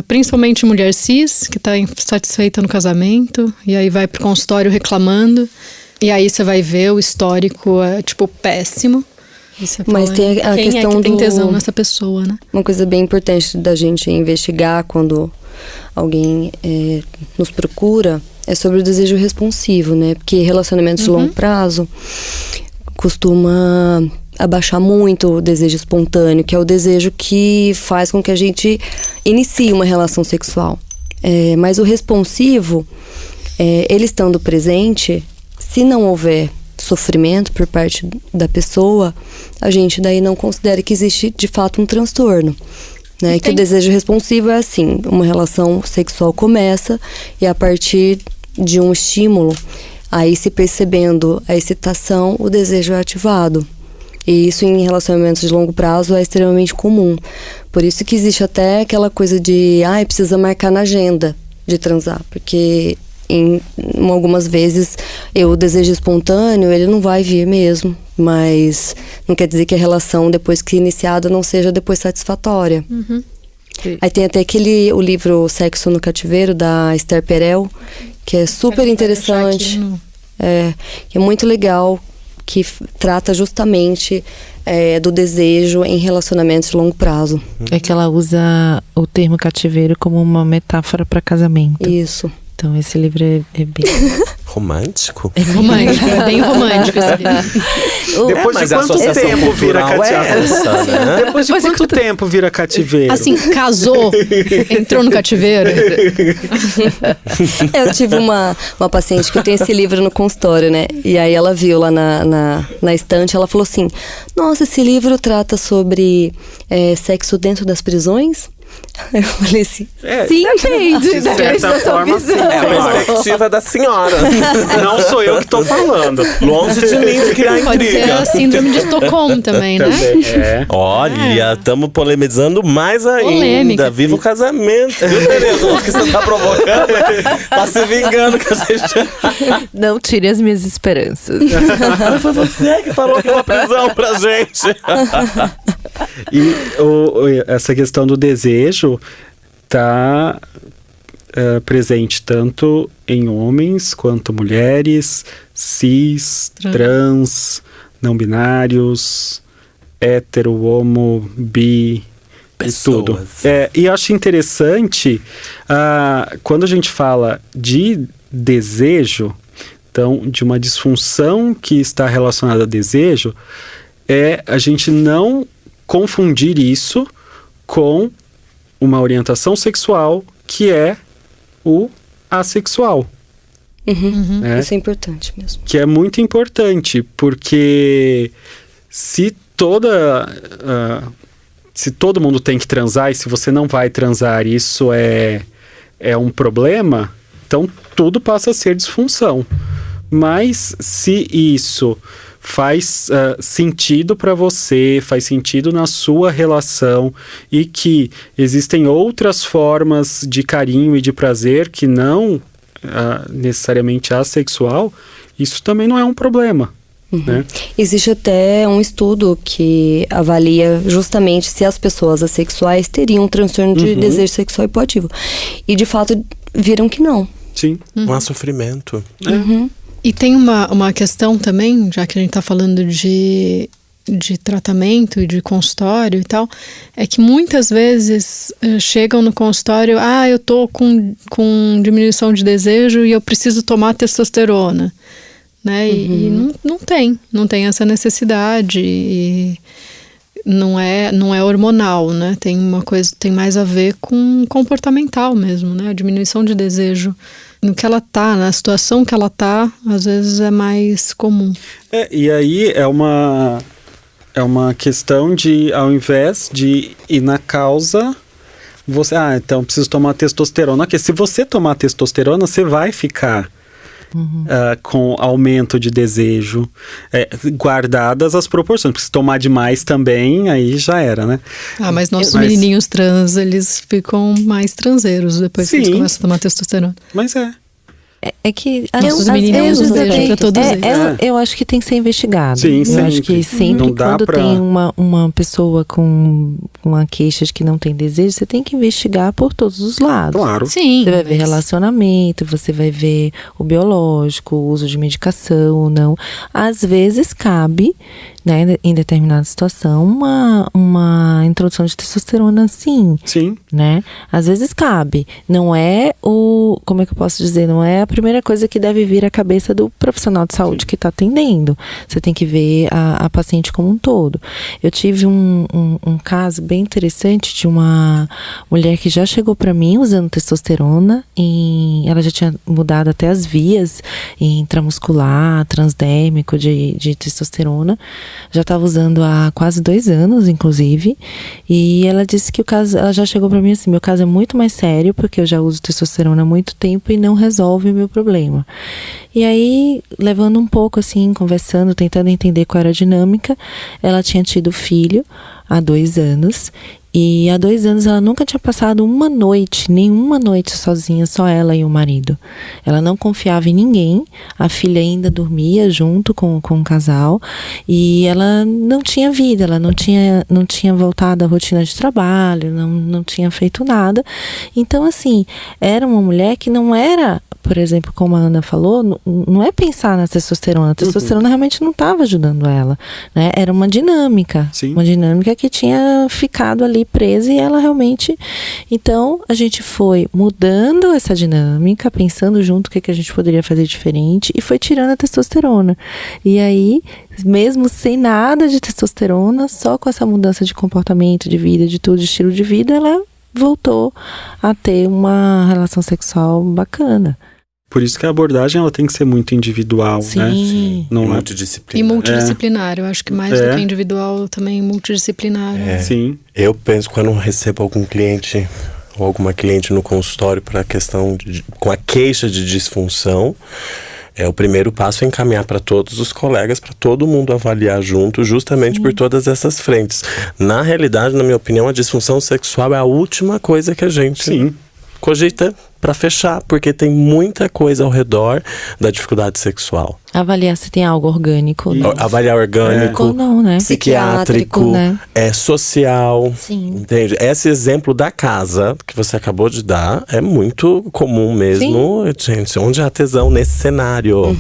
Principalmente mulher cis, que está insatisfeita no casamento, e aí vai pro consultório reclamando, e aí você vai ver o histórico péssimo. E você Mas fala, tem a quem questão é que tem do- tesão nessa pessoa, né? Uma coisa bem importante da gente investigar quando alguém nos procura é sobre o desejo responsivo, né? Porque relacionamentos de longo prazo costuma abaixar muito o desejo espontâneo, que é o desejo que faz com que a gente inicie uma relação sexual. Mas o responsivo, ele estando presente, se não houver sofrimento por parte da pessoa, a gente daí não considera que existe de fato um transtorno. Né? Que o desejo responsivo é assim, uma relação sexual começa e a partir de um estímulo, aí se percebendo a excitação, o desejo é ativado. E isso em relacionamentos de longo prazo é extremamente comum. Por isso que existe até aquela coisa de, precisa marcar na agenda de transar, porque algumas vezes o desejo espontâneo, ele não vai vir mesmo, mas não quer dizer que a relação depois que iniciada não seja depois satisfatória. Aí tem até o livro Sexo no Cativeiro, da Esther Perel, que é super interessante, que é muito legal, que trata justamente do desejo em relacionamentos de longo prazo. É que ela usa o termo cativeiro como uma metáfora para casamento. Isso. Então esse livro é bem Romântico? É bem romântico esse livro. Depois de mas a quanto associação tempo vira cultural é cativeiro? essa, né? Depois de quanto tempo vira cativeiro? Assim, casou, entrou no cativeiro. Eu tive uma paciente que tem esse livro no consultório, né? E aí ela viu lá na estante, ela falou assim, nossa, esse livro trata sobre sexo dentro das prisões? Eu falei assim, sim, depende de certa forma, sim. É a perspectiva da senhora. Não sou eu que tô falando. Longe de mim de criar Pode ser intriga. a síndrome de Estocolmo também, né? Olha, estamos polemizando mais ainda. Polêmica. Viva o casamento. Viu, Tereza? O que você tá provocando? Tá se vingando que a gente... Não tire as minhas esperanças. Foi você que falou que é uma prisão pra gente. E essa questão do desejo está presente tanto em homens quanto mulheres, cis, trans, não binários, hétero, homo, bi, e tudo. E eu acho interessante quando a gente fala de desejo, então de uma disfunção que está relacionada a desejo, a gente não confundir isso com uma orientação sexual que é o assexual. Isso é importante mesmo. Que é muito importante, porque se todo mundo tem que transar e se você não vai transar, isso é um problema, então tudo passa a ser disfunção. Mas se isso faz sentido para você, faz sentido na sua relação e que existem outras formas de carinho e de prazer que não necessariamente assexual, isso também não é um problema. Né? Existe até um estudo que avalia justamente se as pessoas assexuais teriam um transtorno de desejo sexual hipoativo. E de fato viram que não. Sim. Não há sofrimento. E tem uma questão também, já que a gente está falando de tratamento e de consultório e tal, é que muitas vezes chegam no consultório, eu tô com diminuição de desejo e eu preciso tomar testosterona, né? E não tem essa necessidade, e não é hormonal, né? Tem mais a ver com comportamental mesmo, né? A diminuição de desejo no que ela tá, na situação que ela tá, às vezes é mais comum. E aí é uma É uma questão de, ao invés de ir na causa, você... então preciso tomar testosterona. Porque se você tomar testosterona, você vai ficar com aumento de desejo, guardadas as proporções. Porque se tomar demais também, aí já era, né? Mas nossos menininhos trans, eles ficam mais transeiros depois que eles começam a tomar testosterona. Mas É que nossos menininhos pra todos eles. Eu acho que tem que ser investigado. Sim, eu acho que sempre quando tem uma pessoa com uma queixa de que não tem desejo, você tem que investigar por todos os lados. Claro. Sim. Você vai ver relacionamento, você vai ver o biológico, o uso de medicação ou não. Às vezes cabe, né, em determinada situação, uma introdução de testosterona, sim. Sim. Né? Às vezes cabe. Não é como é que eu posso dizer? Não é a primeira coisa que deve vir à cabeça do profissional de saúde que está atendendo. Você tem que ver a paciente como um todo. Eu tive um caso bem interessante de uma mulher que já chegou para mim usando testosterona. Ela já tinha mudado até as vias intramuscular, transdérmico de testosterona. Já estava usando há quase 2 anos, inclusive. E ela disse que ela já chegou para mim assim: meu caso é muito mais sério, porque eu já uso testosterona há muito tempo e não resolve o meu problema. E aí, levando um pouco assim, conversando, tentando entender qual era a dinâmica, ela tinha tido filho há 2 anos. E há 2 anos ela nunca tinha passado nenhuma noite sozinha, só ela e o marido. Ela não confiava em ninguém, a filha ainda dormia junto com o casal, e ela não tinha vida, ela não tinha voltado à rotina de trabalho, não tinha feito nada. Então, assim, era uma mulher que não era, por exemplo, como a Ana falou, não é pensar na testosterona. A testosterona realmente não estava ajudando ela, né? Era uma dinâmica. Sim. Uma dinâmica que tinha ficado ali presa, e ela realmente... Então, a gente foi mudando essa dinâmica, pensando junto o que a gente poderia fazer diferente, e foi tirando a testosterona. E aí, mesmo sem nada de testosterona, só com essa mudança de comportamento, de vida, de tudo, de estilo de vida, ela voltou a ter uma relação sexual bacana. Por isso que a abordagem ela tem que ser muito individual, Sim. né? Sim. Não Multidisciplinar. E multidisciplinar, eu acho que mais do que individual, também multidisciplinar. Sim. Eu penso, quando eu recebo algum cliente ou alguma cliente no consultório para a questão com a queixa de disfunção, o primeiro passo é encaminhar para todos os colegas, para todo mundo avaliar junto, justamente por todas essas frentes. Na realidade, na minha opinião, a disfunção sexual é a última coisa que a gente cogita para fechar, porque tem muita coisa ao redor da dificuldade sexual. Avaliar se tem algo orgânico. Avaliar orgânico, ou não, né? psiquiátrico, né? Social. Sim. Entende? Esse exemplo da casa que você acabou de dar é muito comum mesmo, gente. Onde há tesão nesse cenário?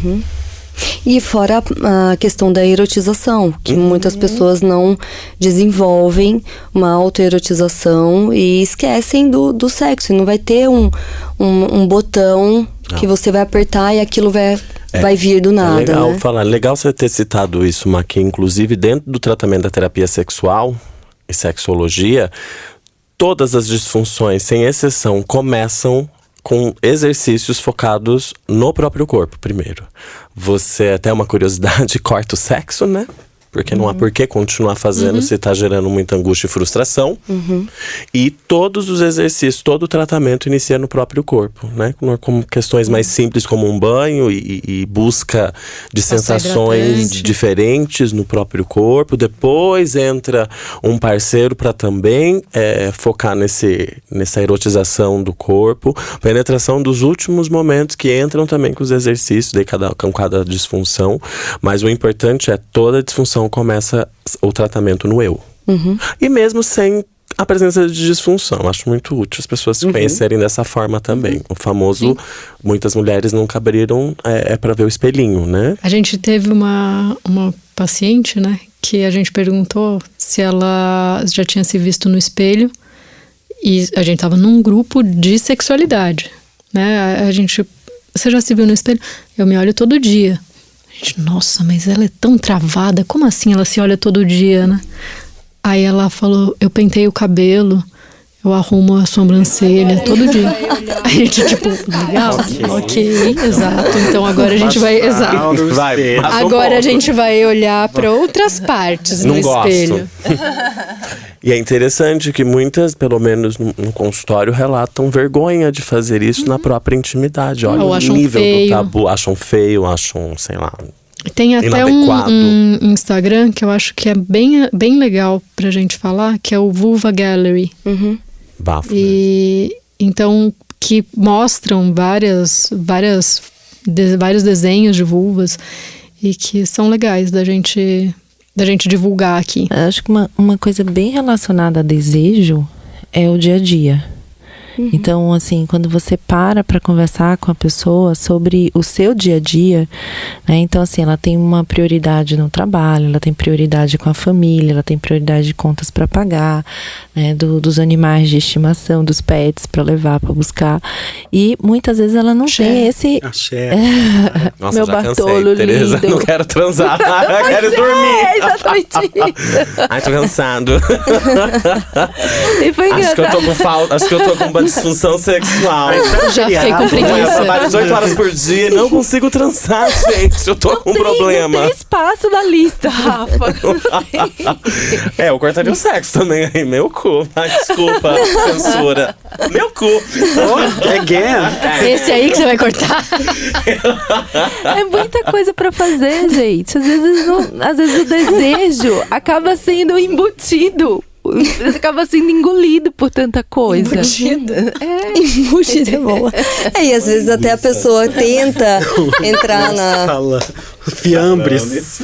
E fora a questão da erotização, que muitas pessoas não desenvolvem uma autoerotização e esquecem do sexo. E não vai ter um botão que você vai apertar e aquilo vai vir do nada. Legal você ter citado isso, Maqui. Inclusive, dentro do tratamento da terapia sexual e sexologia, todas as disfunções, sem exceção, começam com exercícios focados no próprio corpo, primeiro. Você, até uma curiosidade, corta o sexo, né? Porque não há por que continuar fazendo se está gerando muita angústia e frustração. E todos os exercícios, todo o tratamento inicia no próprio corpo, né? Com questões mais simples, como um banho e busca de sensações diferentes no próprio corpo. Depois entra um parceiro para também focar nessa erotização do corpo. Penetração dos últimos momentos que entram também com os exercícios, com cada disfunção. Mas o importante é toda a disfunção começa o tratamento no eu. E mesmo sem a presença de disfunção. Acho muito útil as pessoas se conhecerem dessa forma também. O famoso, muitas mulheres nunca abriram para ver o espelhinho, né? A gente teve uma paciente, né, que a gente perguntou se ela já tinha se visto no espelho, e a gente tava num grupo de sexualidade, né? Você já se viu no espelho? Eu me olho todo dia. Nossa, mas ela é tão travada, como assim ela se olha todo dia, né? Aí ela falou, eu pentei o cabelo, Eu arrumo a sobrancelha todo dia. A gente, tipo, legal, ok, exato. Então agora a gente vai, exato. Vai, Agora a gente vai olhar para outras partes no espelho. E é interessante que muitas, pelo menos no consultório, relatam vergonha de fazer isso na própria intimidade. Olha Ou o acham nível feio. do tabu. Acham feio, acham, sei lá. Tem até inadequado. um Instagram que eu acho que é bem legal pra gente falar, que é o Vulva Gallery. Bafo, né? E então, que mostram vários desenhos de vulvas e que são legais da gente divulgar aqui. Eu acho que uma coisa bem relacionada a desejo é o dia a dia. Então, assim, quando você para conversar com a pessoa sobre o seu dia a dia, né? Então, assim, ela tem uma prioridade no trabalho, ela tem prioridade com a família, ela tem prioridade de contas para pagar, né? Dos animais de estimação, dos pets para levar, para buscar. E muitas vezes ela não tem esse... Axé. Nossa, Meu já Bartolo cansei, Tereza. lindo. Não quero transar, eu quero dormir. É, exatamente isso. Ai, tô cansado. E foi Acho que eu engraçado. tô com falta, acho que eu tô com uma disfunção sexual. Já fiquei com Eu preguiça. trabalho 18 horas por dia e não consigo transar, gente. Eu tô com um problema. Não tem espaço na lista, Rafa. Eu cortaria o sexo também aí. Meu cu. Ai, desculpa, censura. Meu cu. Again. Esse aí que você vai cortar? É muita coisa pra fazer, gente. Às vezes o desejo acaba sendo embutido. Acaba sendo engolido por tanta coisa. Embutido? Embutida é boa. E às vezes até a pessoa tenta entrar na... Fala. Fiambres.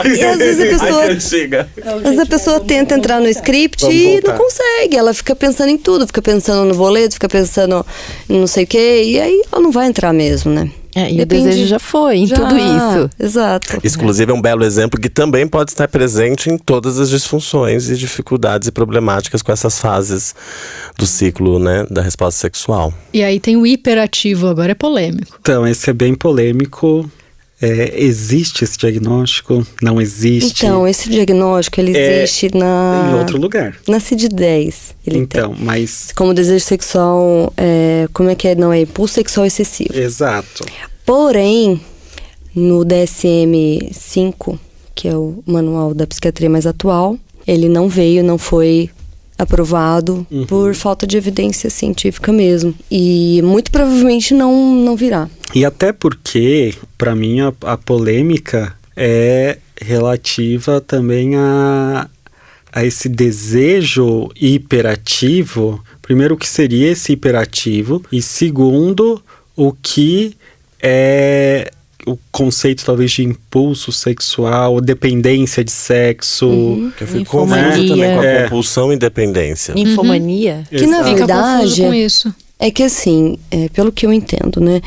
E às vezes a pessoa... Ai, que antiga. Às vezes a pessoa tenta entrar no script Vamos e voltar. não consegue. Ela fica pensando em tudo, fica pensando no boleto, fica pensando em não sei o quê. E aí ela não vai entrar mesmo, né? E o Depende- desejo já foi em tudo isso. Exato. Exclusive é um belo exemplo que também pode estar presente em todas as disfunções e dificuldades e problemáticas com essas fases do ciclo, né, da resposta sexual. E aí tem o hiperativo, agora é polêmico. Então, esse é bem polêmico. Existe esse diagnóstico? Não existe? Então, esse diagnóstico, ele existe Em outro lugar. na CID-10. Ele Então, mas... tem. Como desejo sexual, como é que é? Não, é impulso sexual excessivo. Exato. Porém, no DSM-5, que é o manual da psiquiatria mais atual, ele não foi aprovado por falta de evidência científica mesmo. E muito provavelmente não virá. E até porque, para mim, a polêmica é relativa também a esse desejo hiperativo. Primeiro, o que seria esse hiperativo? E segundo, o que é o conceito talvez de impulso sexual, dependência de sexo. Que eu fico Infomania. confuso também com a É. compulsão e independência. Infomania. Que na Exato. Fica confuso verdade com isso. é que assim, pelo que eu entendo, né,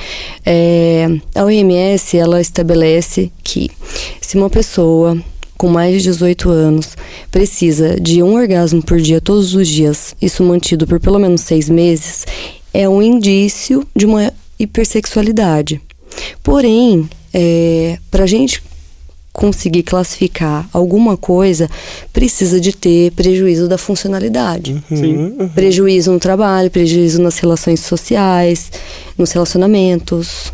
a OMS, ela estabelece que se uma pessoa com mais de 18 anos precisa de um orgasmo por dia todos os dias, isso mantido por pelo menos 6 meses, é um indício de uma hipersexualidade. Porém, para a gente conseguir classificar alguma coisa, precisa de ter prejuízo da funcionalidade. Sim. Prejuízo no trabalho, prejuízo nas relações sociais, nos relacionamentos.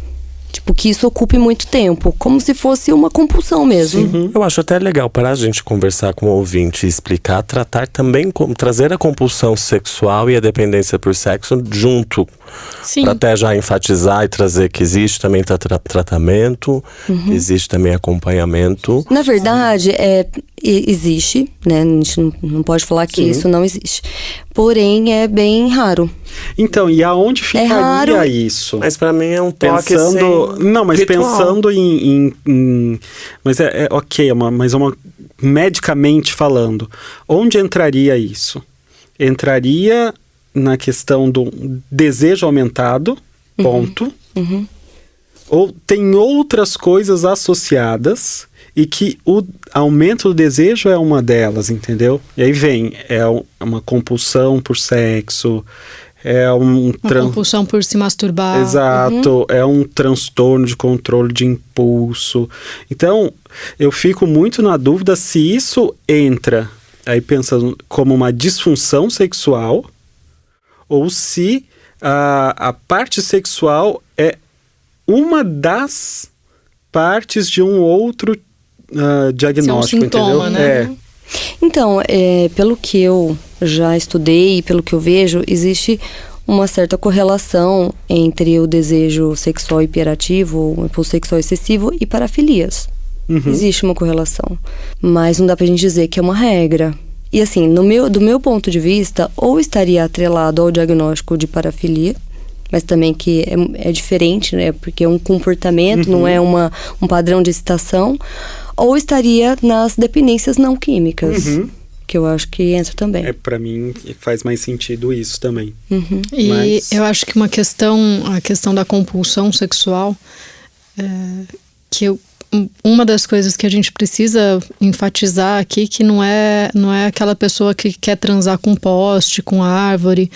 Tipo, que isso ocupe muito tempo, como se fosse uma compulsão mesmo. Eu acho até legal para a gente conversar com o ouvinte e explicar, tratar também como trazer a compulsão sexual e a dependência por sexo junto. Sim. Para até já enfatizar e trazer que existe também tratamento, que existe também acompanhamento. Na verdade, existe, né? A gente não pode falar que isso não existe. Porém, é bem raro. Então, e aonde ficaria raro. isso? Mas para mim é um toque Pensando, assim, não, mas ritual. pensando em mas ok, mas medicamente falando, onde entraria isso? Entraria na questão do desejo aumentado, ponto. Ou tem outras coisas associadas e que o aumento do desejo é uma delas, entendeu? E aí vem, uma compulsão por sexo, Uma compulsão por se masturbar. Exato, é um transtorno de controle de impulso. Então, eu fico muito na dúvida se isso entra, aí pensando como uma disfunção sexual ou se a parte sexual é uma das partes de um outro diagnóstico, é um sintoma, entendeu? né? Então, pelo que eu já estudei e pelo que eu vejo, existe uma certa correlação entre o desejo sexual hiperativo, o impulso sexual excessivo e parafilias. Existe uma correlação, mas não dá pra gente dizer que é uma regra. E assim, do meu ponto de vista, ou estaria atrelado ao diagnóstico de parafilia, mas também que é diferente, né? Porque é um comportamento, não é um padrão de excitação, ou estaria nas dependências não químicas, que eu acho que entra também. Pra mim faz mais sentido isso também. E eu acho que a questão da compulsão sexual, uma das coisas que a gente precisa enfatizar aqui, que não é aquela pessoa que quer transar com poste, com árvore,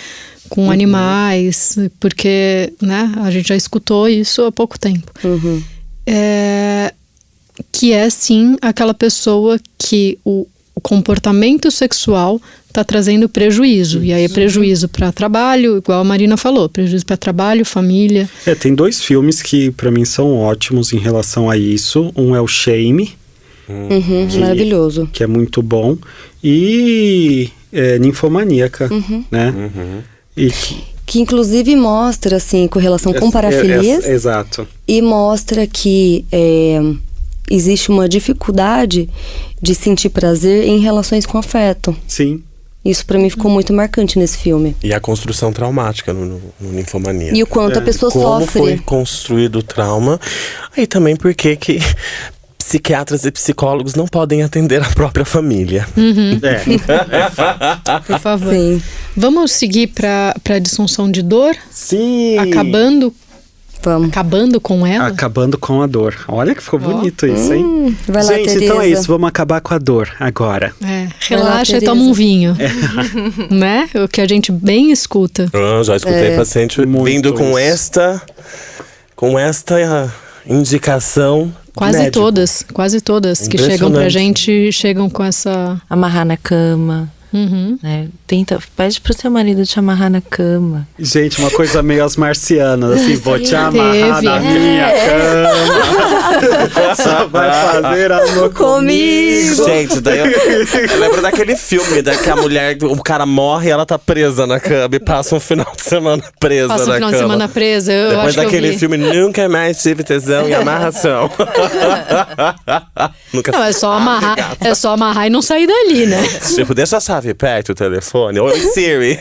com animais, porque, né, a gente já escutou isso há pouco tempo. Que é sim aquela pessoa que o comportamento sexual está trazendo prejuízo. E aí é prejuízo para trabalho, igual a Marina falou, prejuízo para trabalho, família. Tem 2 filmes que para mim são ótimos em relação a isso. Um é o Shame, maravilhoso. que é muito bom, e Ninfomaníaca, né? E Que inclusive mostra, assim, correlação com parafilias. Exato. E mostra que existe uma dificuldade de sentir prazer em relações com afeto. Sim. Isso pra mim ficou muito marcante nesse filme. E a construção traumática no Ninfomaníaca. E o quanto a pessoa Como sofre. foi construído o trauma. E também porque que psiquiatras e psicólogos não podem atender a própria família. Por favor. Sim. Vamos seguir para a disfunção de dor? Sim. Acabando Vamos. com ela? Acabando com a dor. Olha que ficou bonito isso, hein? Vai lá, Gente, então é Tereza. isso. Vamos acabar com a dor agora. Relaxa Vai lá, e toma um Tereza. vinho. Né? O que a gente bem escuta. Já escutei paciente Muito vindo com isso. esta indicação. Quase todas que chegam pra Impressionante. gente chegam com essa. Amarrar na cama. Né? Pede pro seu marido te amarrar na cama. Gente, uma coisa meio as marcianas, assim, vou te amarrar teve. na minha cama. Só vai fazer amor comigo. Gente, daí eu lembro daquele filme, que a mulher, o cara morre e ela tá presa na cama e passa um final de semana presa Passa o na final cama. de semana presa. Eu Depois acho que daquele eu vi. filme, nunca mais tive tesão e amarração. Nunca. Não, é só amarrar e não sair dali, né? Tipo, deixa a chave perto, o telefone. Oi, Siri.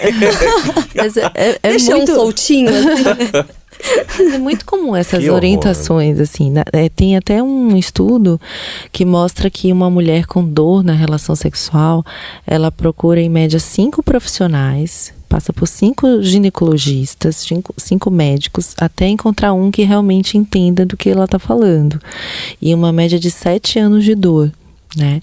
Mas Deixa muito, um soltinho, assim. mas é muito comum essas Que horror. orientações, assim. Tem até um estudo que mostra que uma mulher com dor na relação sexual, ela procura em média 5 profissionais, passa por 5 ginecologistas, 5 médicos, até encontrar um que realmente entenda do que ela está falando. E uma média de 7 anos de dor. Né?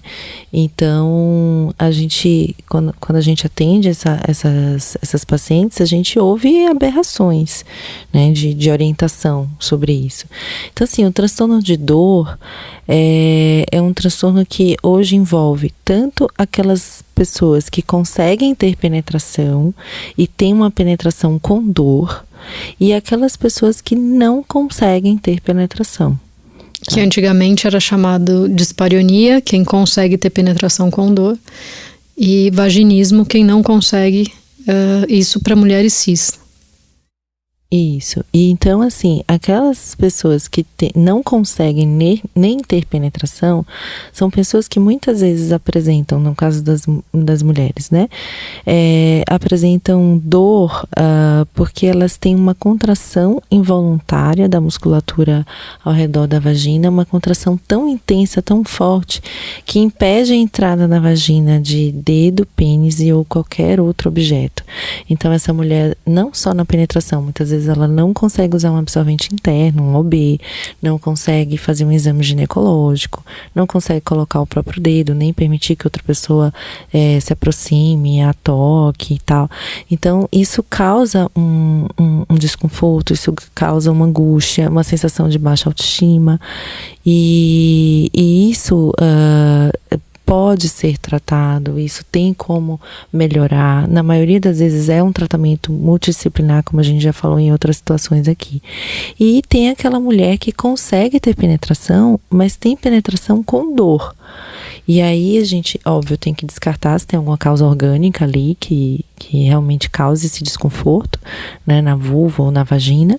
Então, a gente, quando a gente atende essas pacientes, a gente ouve aberrações, né, de orientação sobre isso. Então, assim, o transtorno de dor é um transtorno que hoje envolve tanto aquelas pessoas que conseguem ter penetração e têm uma penetração com dor, e aquelas pessoas que não conseguem ter penetração. Que antigamente era chamado dispareunia, quem consegue ter penetração com dor, e vaginismo, quem não consegue, isso para mulheres cis. Isso. E então, assim, aquelas pessoas que não conseguem nem ter penetração são pessoas que muitas vezes apresentam, no caso das mulheres, né? Apresentam dor porque elas têm uma contração involuntária da musculatura ao redor da vagina, uma contração tão intensa, tão forte, que impede a entrada na vagina de dedo, pênis ou qualquer outro objeto. Então, essa mulher, não só na penetração, muitas vezes ela não consegue usar um absorvente interno, um OB, não consegue fazer um exame ginecológico, não consegue colocar o próprio dedo, nem permitir que outra pessoa se aproxime, a toque e tal. Então, isso causa um desconforto, isso causa uma angústia, uma sensação de baixa autoestima, e isso pode ser tratado, isso tem como melhorar. Na maioria das vezes é um tratamento multidisciplinar, como a gente já falou em outras situações aqui. E tem aquela mulher que consegue ter penetração, mas tem penetração com dor. E aí a gente, óbvio, tem que descartar se tem alguma causa orgânica ali que realmente cause esse desconforto, né, na vulva ou na vagina.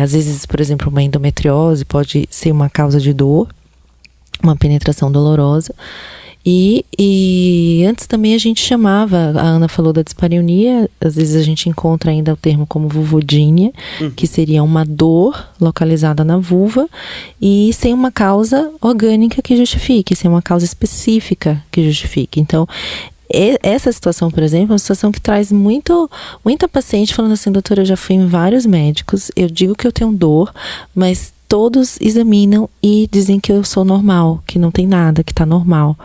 Às vezes, por exemplo, uma endometriose pode ser uma causa de dor, uma penetração dolorosa. E antes também a gente chamava, a Ana falou da dispareunia, às vezes a gente encontra ainda o termo como vulvodínia, que seria uma dor localizada na vulva e sem uma causa orgânica que justifique, sem uma causa específica que justifique. Então, essa situação, por exemplo, é uma situação que traz muita paciente falando assim: doutora, eu já fui em vários médicos, eu digo que eu tenho dor, mas todos examinam e dizem que eu sou normal, que não tem nada, que tá normal.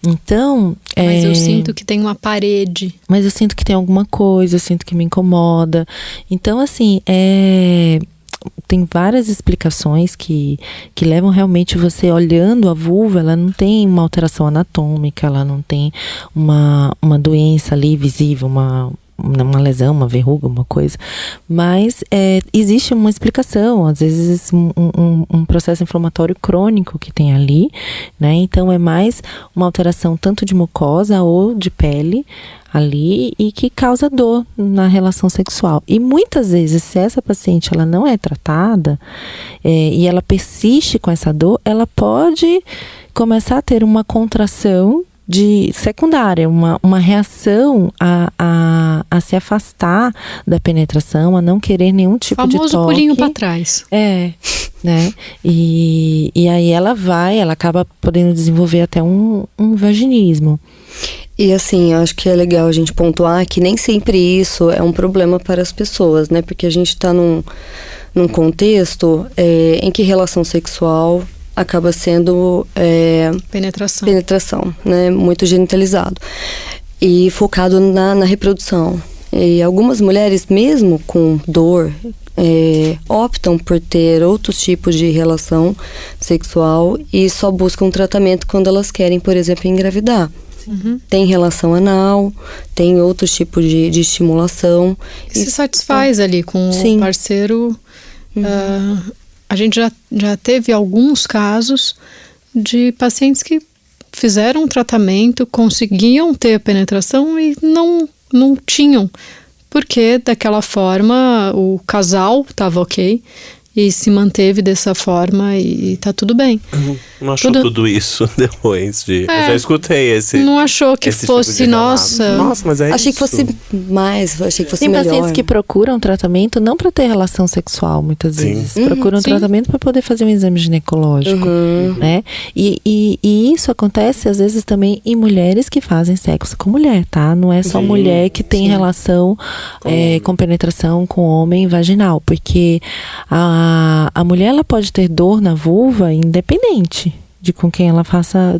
Então... Mas eu sinto que tem uma parede. Mas eu sinto que tem alguma coisa, eu sinto que me incomoda. Então, assim, tem várias explicações que levam realmente você olhando a vulva, ela não tem uma alteração anatômica, ela não tem uma doença ali visível, uma lesão, uma verruga, uma coisa, mas existe uma explicação, às vezes um processo inflamatório crônico que tem ali, né? Então é mais uma alteração tanto de mucosa ou de pele ali e que causa dor na relação sexual. E muitas vezes, se essa paciente ela não é tratada e ela persiste com essa dor, ela pode começar a ter uma contração secundária, uma reação a se afastar da penetração, a não querer nenhum tipo de toque. Famoso pulinho para trás. Né? E aí ela acaba podendo desenvolver até um vaginismo. E assim, eu acho que é legal a gente pontuar que nem sempre isso é um problema para as pessoas, né? Porque a gente está num contexto em que relação sexual acaba sendo penetração, né? Muito genitalizado e focado na reprodução. E algumas mulheres, mesmo com dor, optam por ter outros tipos de relação sexual e só buscam tratamento quando elas querem, por exemplo, engravidar. Uhum. Tem relação anal, tem outros tipos de estimulação. E se satisfaz ali com o parceiro. A gente já teve alguns casos de pacientes que fizeram tratamento, conseguiam ter a penetração e não tinham, porque daquela forma o casal estava ok e se manteve dessa forma e tá tudo bem. Não achou tudo isso depois de... Eu já escutei esse... Não achou que fosse, tipo nossa... Nossa, mas é achei isso. que fosse mais, achei que fosse Tem melhor. Tem pacientes que procuram tratamento não para ter relação sexual, muitas vezes. Procuram tratamento para poder fazer um exame ginecológico, né? E isso acontece, às vezes, também em mulheres que fazem sexo com mulher, tá? Não é só mulher que tem relação com penetração com homem vaginal, porque a mulher, ela pode ter dor na vulva independente de com quem ela faça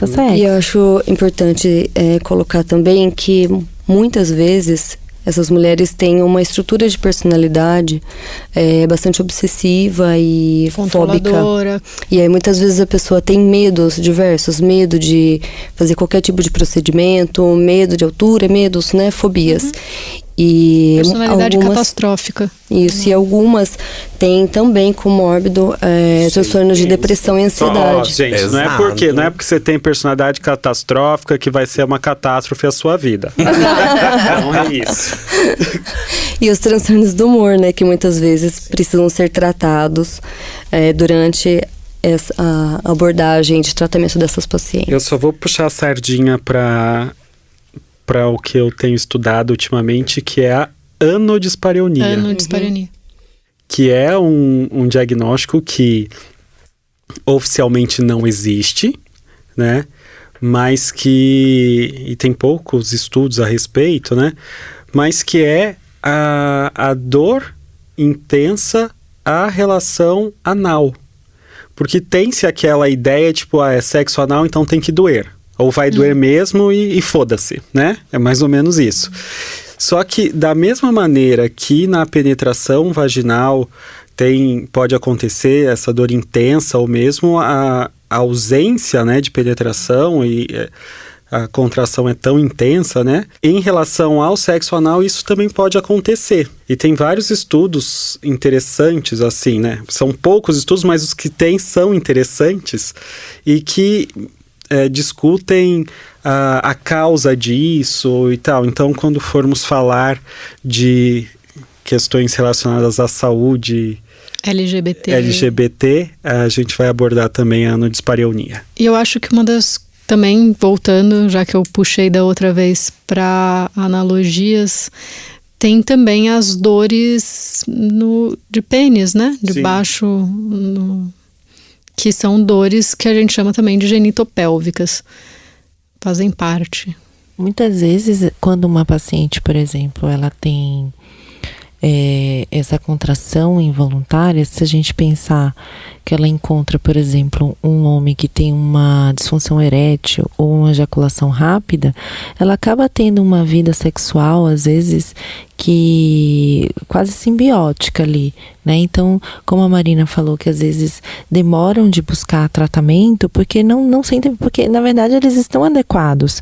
sexo. E eu acho importante colocar também que muitas vezes essas mulheres têm uma estrutura de personalidade bastante obsessiva e fóbica. E aí muitas vezes a pessoa tem medos diversos, medo de fazer qualquer tipo de procedimento, medo de altura, medos, né, fobias. E personalidade catastrófica. Isso, e algumas têm também comórbido transtornos de depressão e ansiedade. Gente, não é porque você tem personalidade catastrófica que vai ser uma catástrofe a sua vida. Não é isso. E os transtornos do humor, né, que muitas vezes precisam ser tratados durante a abordagem de tratamento dessas pacientes. Eu só vou puxar a sardinha para o que eu tenho estudado ultimamente, que é a anodispareunia. Que é um diagnóstico que oficialmente não existe, né? Mas e tem poucos estudos a respeito, né? Mas que é a dor intensa à relação anal. Porque tem-se aquela ideia, tipo, é sexo anal, então tem que doer. Ou vai doer mesmo e foda-se, né? É mais ou menos isso. Só que da mesma maneira que na penetração vaginal pode acontecer essa dor intensa, ou mesmo ausência, né, de penetração e a contração é tão intensa, né? Em relação ao sexo anal, isso também pode acontecer. E tem vários estudos interessantes, assim, né? São poucos estudos, mas os que tem são interessantes e que discutem a causa disso e tal. Então, quando formos falar de questões relacionadas à saúde LGBT, a gente vai abordar também a anodispareunia. E eu acho que uma das... Também, voltando, já que eu puxei da outra vez para analogias, tem também as dores de pênis, né? De Sim. baixo, que são dores que a gente chama também de genitopélvicas. Fazem parte. Muitas vezes, quando uma paciente, por exemplo, ela tem essa contração involuntária, se a gente pensar que ela encontra, por exemplo, um homem que tem uma disfunção erétil ou uma ejaculação rápida, ela acaba tendo uma vida sexual, às vezes, que quase simbiótica ali, né? Então, como a Marina falou, que às vezes demoram de buscar tratamento porque não sentem, porque na verdade eles estão adequados,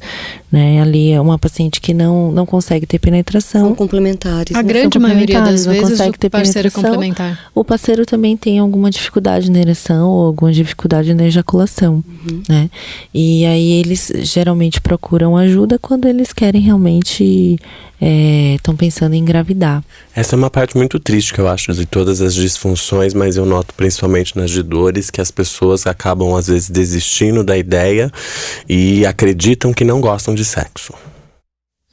né? Ali é uma paciente que não consegue ter penetração. São complementares. A né? grande maioria das não vezes consegue ter o parceiro é penetração. complementar. O parceiro também tem alguma dificuldade na ereção ou alguma dificuldade na ejaculação, né? E aí eles geralmente procuram ajuda quando eles querem realmente estão pensando em engravidar. Essa é uma parte muito triste que eu acho de todas as disfunções, mas eu noto principalmente nas de dores que as pessoas acabam às vezes desistindo da ideia e acreditam que não gostam de sexo.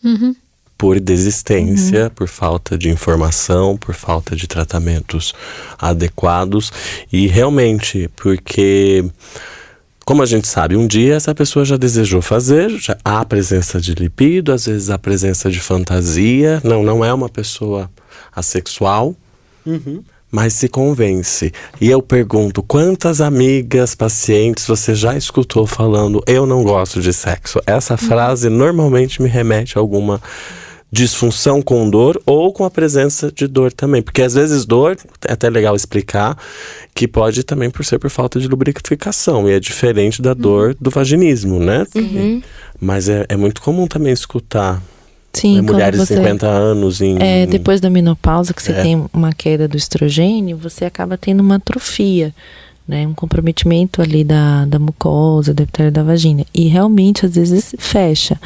Uhum. Por desistência, por falta de informação, por falta de tratamentos adequados e realmente porque, como a gente sabe, um dia essa pessoa já desejou fazer, já há a presença de libido, às vezes a presença de fantasia, não é uma pessoa assexual, mas se convence. E eu pergunto, quantas amigas, pacientes você já escutou falando eu não gosto de sexo? Essa frase normalmente me remete a alguma disfunção com dor ou com a presença de dor também. Porque às vezes dor, é até legal explicar, que pode também ser por falta de lubrificação. E é diferente da dor do vaginismo, né? Mas é muito comum também escutar Sim, mulheres de você, 50 anos depois da menopausa, que você tem uma queda do estrogênio, você acaba tendo uma atrofia, né? Um comprometimento ali da mucosa, da epitélio da vagina. E realmente, às vezes, fecha.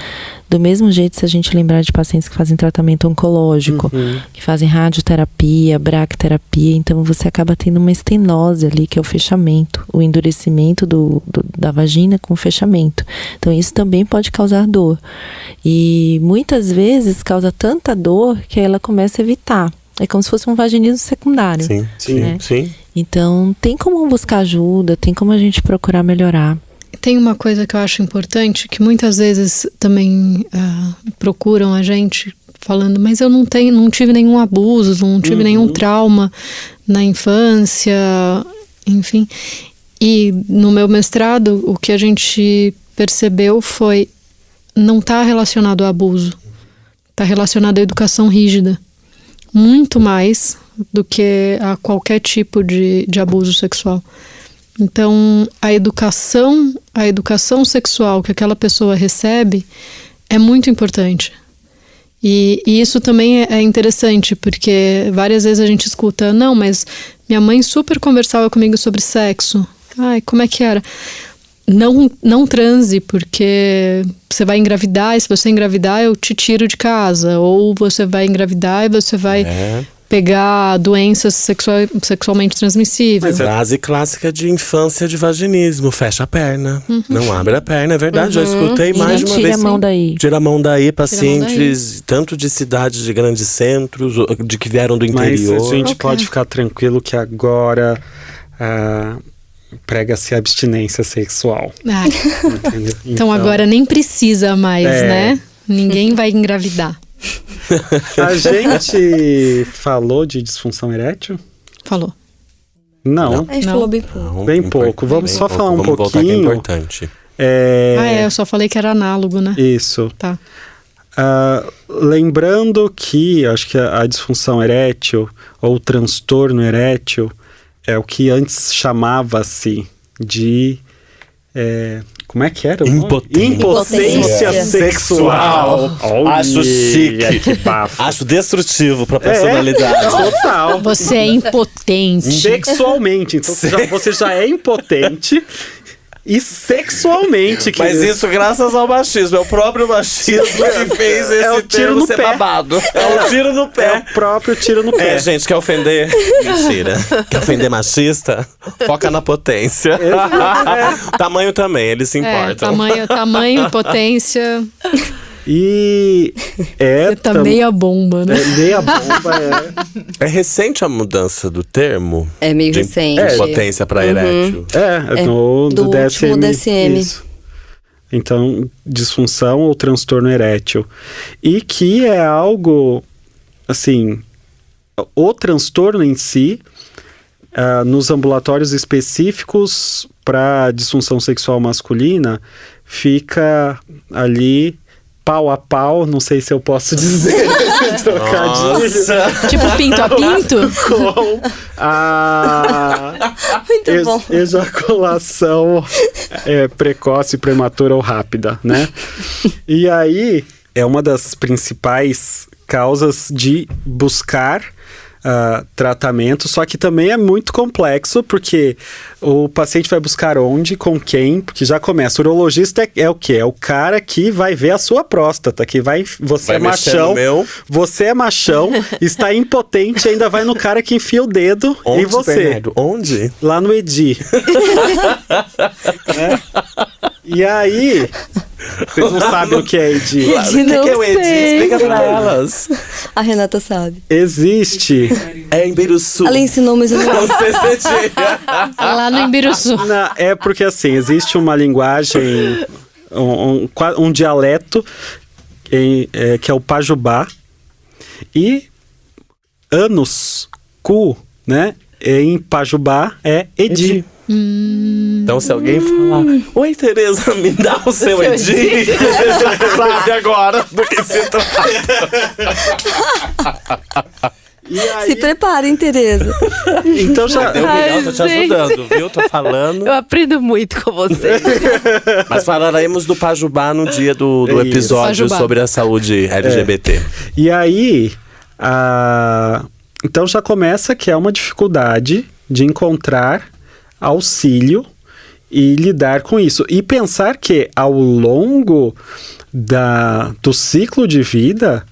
Do mesmo jeito, se a gente lembrar de pacientes que fazem tratamento oncológico, que fazem radioterapia, bracterapia, então você acaba tendo uma estenose ali, que é o fechamento, o endurecimento da vagina com o fechamento. Então, isso também pode causar dor. E muitas vezes causa tanta dor que ela começa a evitar. É como se fosse um vaginismo secundário. Sim. Então, tem como buscar ajuda, tem como a gente procurar melhorar. Tem uma coisa que eu acho importante, que muitas vezes também procuram a gente falando, mas eu não tive nenhum abuso, não tive nenhum trauma na infância, enfim. E no meu mestrado, o que a gente percebeu foi, não está relacionado ao abuso, está relacionado à educação rígida. Muito mais do que a qualquer tipo de abuso sexual. Então, a educação sexual que aquela pessoa recebe é muito importante. E isso também é interessante, porque várias vezes a gente escuta, não, mas minha mãe super conversava comigo sobre sexo. Ai, como é que era? Não transe, porque você vai engravidar, e se você engravidar, eu te tiro de casa. Ou você vai engravidar e você vai pegar doenças sexualmente transmissíveis. Frase clássica de infância de vaginismo, fecha a perna, não abre a perna, é verdade, já escutei mais de uma vez. Tira a mão daí. Tira a mão daí, pacientes, tanto de cidades de grandes centros, de que vieram do interior. Mas a gente pode ficar tranquilo que agora prega-se abstinência sexual. Entendeu? Então agora nem precisa mais, né? Ninguém vai engravidar. A gente falou de disfunção erétil? Falou. Não. A gente falou bem pouco. Bem pouco. Vamos só falar um pouquinho. Voltar que é importante. Eu só falei que era análogo, né? Isso. Tá. Lembrando que, acho que a disfunção erétil ou o transtorno erétil é o que antes chamava-se de Como é que era? Impotência sexual. Acho chique. Que bafo. Acho destrutivo pra personalidade. Total. Você é impotente. Sexualmente. Então você já é impotente. E sexualmente. Mas isso graças ao machismo. É o próprio machismo que fez esse termo ser babado. É o tiro no pé. É o próprio tiro no pé. Gente, quer ofender? Mentira. Quer ofender machista? Foca na potência. Tamanho também, eles se importam. Tamanho, potência. E você tá meia bomba, né? Meia bomba, É recente a mudança do termo? É meio recente. Potência pra erétil. Do último DSM. Isso. Então, disfunção ou transtorno erétil. E que é algo, assim, o transtorno em si, nos ambulatórios específicos para disfunção sexual masculina, fica ali pau a pau, não sei se eu posso dizer trocadilho. Tipo pinto a pinto? Com a Muito bom. ejaculação precoce, prematura ou rápida, né? E aí, é uma das principais causas de buscar tratamento, só que também é muito complexo, porque o paciente vai buscar onde, com quem, porque já começa. O urologista é o quê? É o cara que vai ver a sua próstata, que você é machão, você é machão, está impotente, ainda vai no cara que enfia o dedo em você. Bernardo? Onde? Lá no EDI. E aí, vocês não sabem o que é EDI. O que é o EDI? Explica pra elas. A Renata sabe. Existe. É em Biruçu. Ela ensinou, mas eu não Lá no Imbiruçu. É porque assim, existe uma linguagem, um dialeto que é o Pajubá. E ânus, cu, né? Em Pajubá é Edi. Então, se alguém falar, oi, Tereza, me dá o seu Edi, você já sabe agora do que se trata. Se preparem, Tereza. Então já... Deu milhão, tô te ajudando, viu? Tô falando. Eu aprendo muito com você. Mas falaremos do Pajubá no dia do episódio Pajubá. sobre a saúde LGBT. E aí, então já começa que é uma dificuldade de encontrar auxílio e lidar com isso. E pensar que ao longo do ciclo de vida,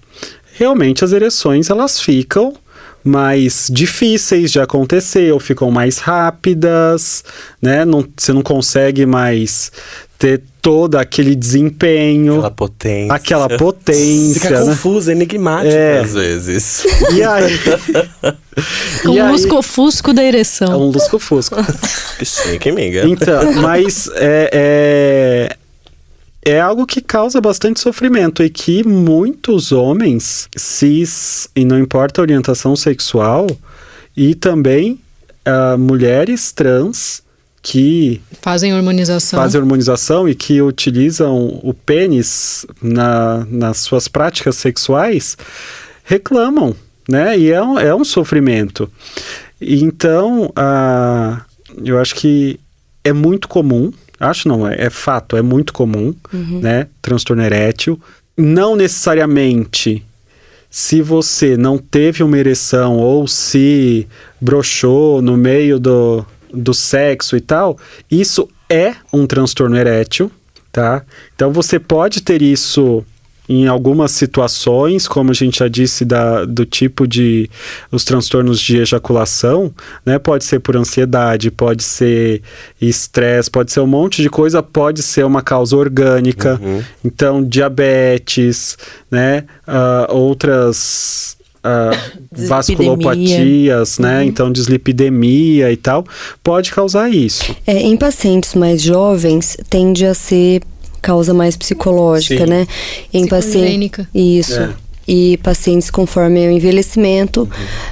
realmente as ereções elas ficam mais difíceis de acontecer, ou ficam mais rápidas, né? Você não consegue mais ter todo aquele desempenho. Aquela potência. Fica né? confuso, enigmático às vezes. E aí... Um lusco-fusco da ereção. É um lusco-fusco. Que chique, amiga. Então, mas é algo que causa bastante sofrimento e que muitos homens cis, e não importa a orientação sexual, e também mulheres trans que fazem hormonização e que utilizam o pênis nas suas práticas sexuais, reclamam, né? E é um sofrimento. Então, eu acho que é muito comum. Acho não, é fato, é muito comum, né? Transtorno erétil. Não necessariamente se você não teve uma ereção ou se broxou no meio do sexo e tal, isso é um transtorno erétil, tá? Então você pode ter isso em algumas situações, como a gente já disse, do tipo de os transtornos de ejaculação, né? Pode ser por ansiedade, pode ser estresse, pode ser um monte de coisa, pode ser uma causa orgânica. Então, diabetes, né? Outras vasculopatias, né? Então, dislipidemia e tal, pode causar isso. Em pacientes mais jovens, tende a ser causa mais psicológica, Sim. né? Em Psicogênica. Isso. E pacientes conforme o envelhecimento,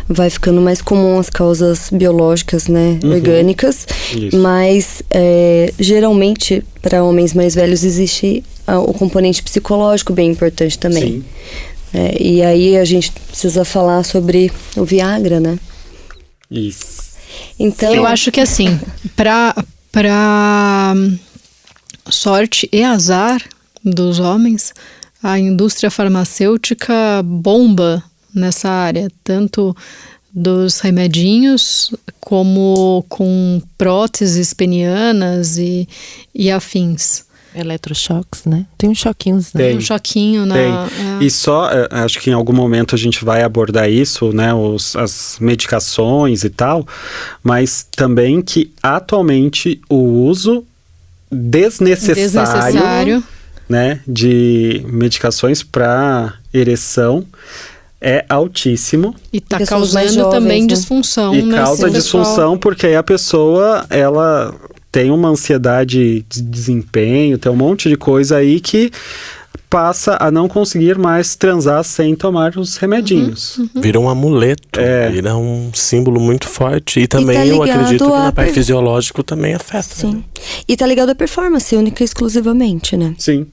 vai ficando mais comum as causas biológicas, né? Orgânicas. Isso. Mas, geralmente, para homens mais velhos, existe o componente psicológico bem importante também. Sim. E aí a gente precisa falar sobre o Viagra, né? Isso. Então, Eu acho que assim, sorte e azar dos homens, a indústria farmacêutica bomba nessa área, tanto dos remedinhos como com próteses penianas e afins. Eletrochoques, né? Tem uns choquinhos, né? Tem. Um choquinho na... E só, acho que em algum momento a gente vai abordar isso, né? As medicações e tal, mas também que atualmente o uso desnecessário. Né, de medicações para ereção é altíssimo. E está Pessoas mais causando jovens, também né? disfunção. E nesse causa pessoal. disfunção porque aí a pessoa, ela tem uma ansiedade de desempenho, tem um monte de coisa aí que passa a não conseguir mais transar sem tomar os remedinhos. Vira um amuleto, vira um símbolo muito forte. E também tá eu acredito que ligado na parte fisiológico também afeta. Sim. Né? E tá ligado à performance, única e exclusivamente, né? Sim,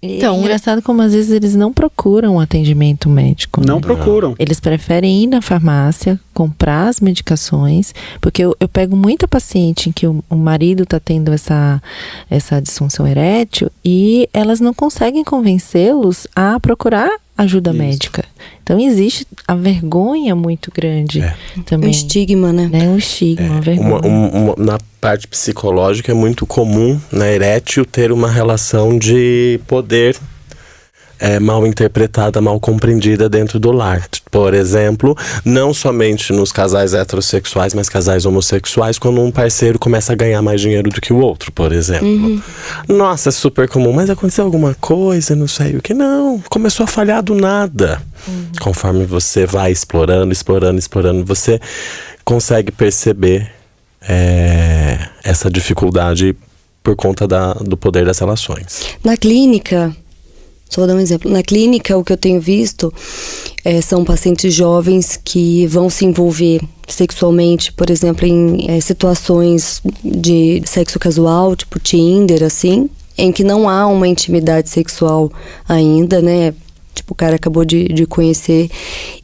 Então, engraçado como às vezes eles não procuram atendimento médico. não né? procuram. Eles preferem ir na farmácia, comprar as medicações, porque eu pego muita paciente em que o marido está tendo essa disfunção erétil e elas não conseguem convencê-los a procurar ajuda médica. Então existe a vergonha muito grande também. Um estigma, né? Um estigma, uma vergonha. Na parte psicológica é muito comum na erétil ter uma relação de poder mal interpretada, mal compreendida dentro do lar. Por exemplo, não somente nos casais heterossexuais, mas casais homossexuais, quando um parceiro começa a ganhar mais dinheiro do que o outro, por exemplo. Nossa, é super comum, mas aconteceu alguma coisa, não sei o que. Não, começou a falhar do nada. Conforme você vai explorando, você consegue perceber essa dificuldade por conta do poder das relações. Na clínica, só vou dar um exemplo. Na clínica, o que eu tenho visto são pacientes jovens que vão se envolver sexualmente, por exemplo, em situações de sexo casual, tipo Tinder, assim, em que não há uma intimidade sexual ainda, né? Tipo, o cara acabou de conhecer.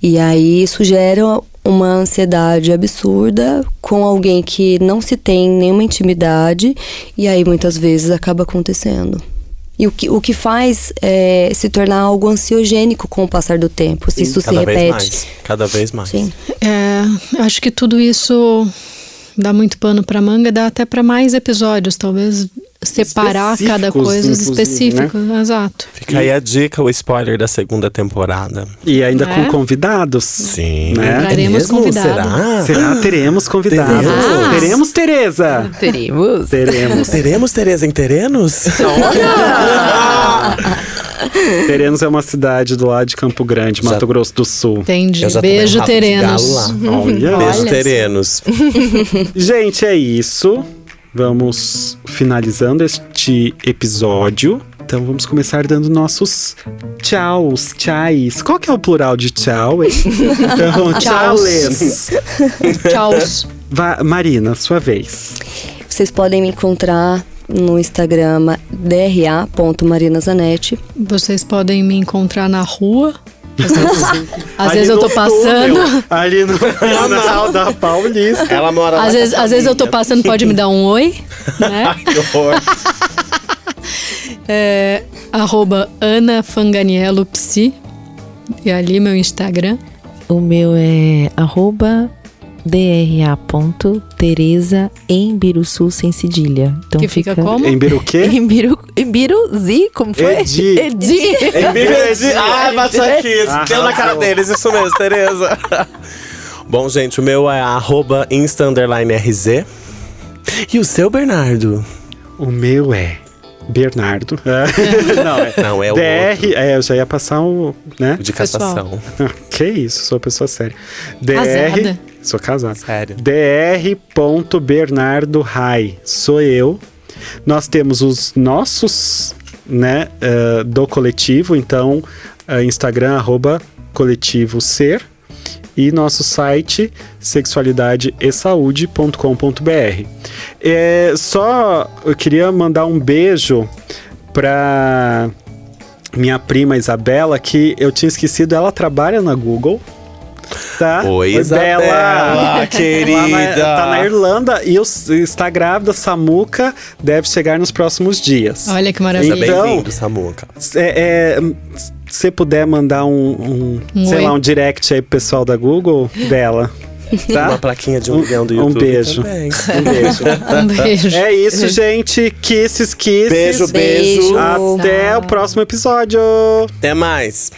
E aí isso gera uma ansiedade absurda com alguém que não se tem nenhuma intimidade, e aí muitas vezes acaba acontecendo. E o que faz se tornar algo ansiogênico com o passar do tempo, se isso se repete. Cada vez mais. Sim. Acho que tudo isso dá muito pano para manga, dá até para mais episódios, talvez separar cada coisa específica, né? Exato. Fica aí a dica, o spoiler da segunda temporada. E ainda com convidados. Sim. Né? Traremos convidados. Será? Teremos convidados. Teremos, Tereza? Teremos, Tereza, em Terenos? Terenos é uma cidade do lado de Campo Grande, Mato Grosso do Sul. Entendi. Beijo, Terenos. Olha. Beijo, Terenos. Gente, é isso. Vamos finalizando este episódio. Então vamos começar dando nossos tchauz, tchais. Qual que é o plural de tchau, hein? Então, tchaules. Tchauz. Marina, sua vez. Vocês podem me encontrar no Instagram dra.marinazanetti. Vocês podem me encontrar na rua. Às vezes eu tô passando. Ali no final da Paulista. Ela mora lá. Às vezes eu tô passando, pode me dar um oi, né? Que horror. @AnaFanganielloPsi. E ali meu Instagram. O meu é @dra.tereza em Biruçu sem cedilha. Então Que fica como? Embiru o quê? Embiruzi, como foi? Edi. Bate aqui. Deu na cara deles, isso mesmo, Tereza. Bom, gente, o meu é @insta_rz. E o seu, Bernardo? O meu é Bernardo. Não, é o DR. Eu já ia passar um, né? de cassação. Que isso, sou uma pessoa séria. Casada. Sou casado. Sério. dr.bernardorai. Sou eu. Nós temos os nossos, né, do coletivo. Então, Instagram, @coletivoser. E nosso site, sexualidadeesaude.com.br. Eu queria mandar um beijo pra minha prima Isabela, que eu tinha esquecido, ela trabalha na Google. Tá? Oi, Isabela, querida. Tá na Irlanda e está grávida, Samuca, deve chegar nos próximos dias. Olha que maravilha. Seja Então, bem-vindo, Samuca. Se puder mandar sei oi. lá, um direct aí pro pessoal da Google dela. Tá? Uma plaquinha de 1 milhão do YouTube. Um beijo. Também. Um beijo. Um beijo. É isso, gente. Kisses. Beijo, beijo. Até o próximo episódio. Até mais.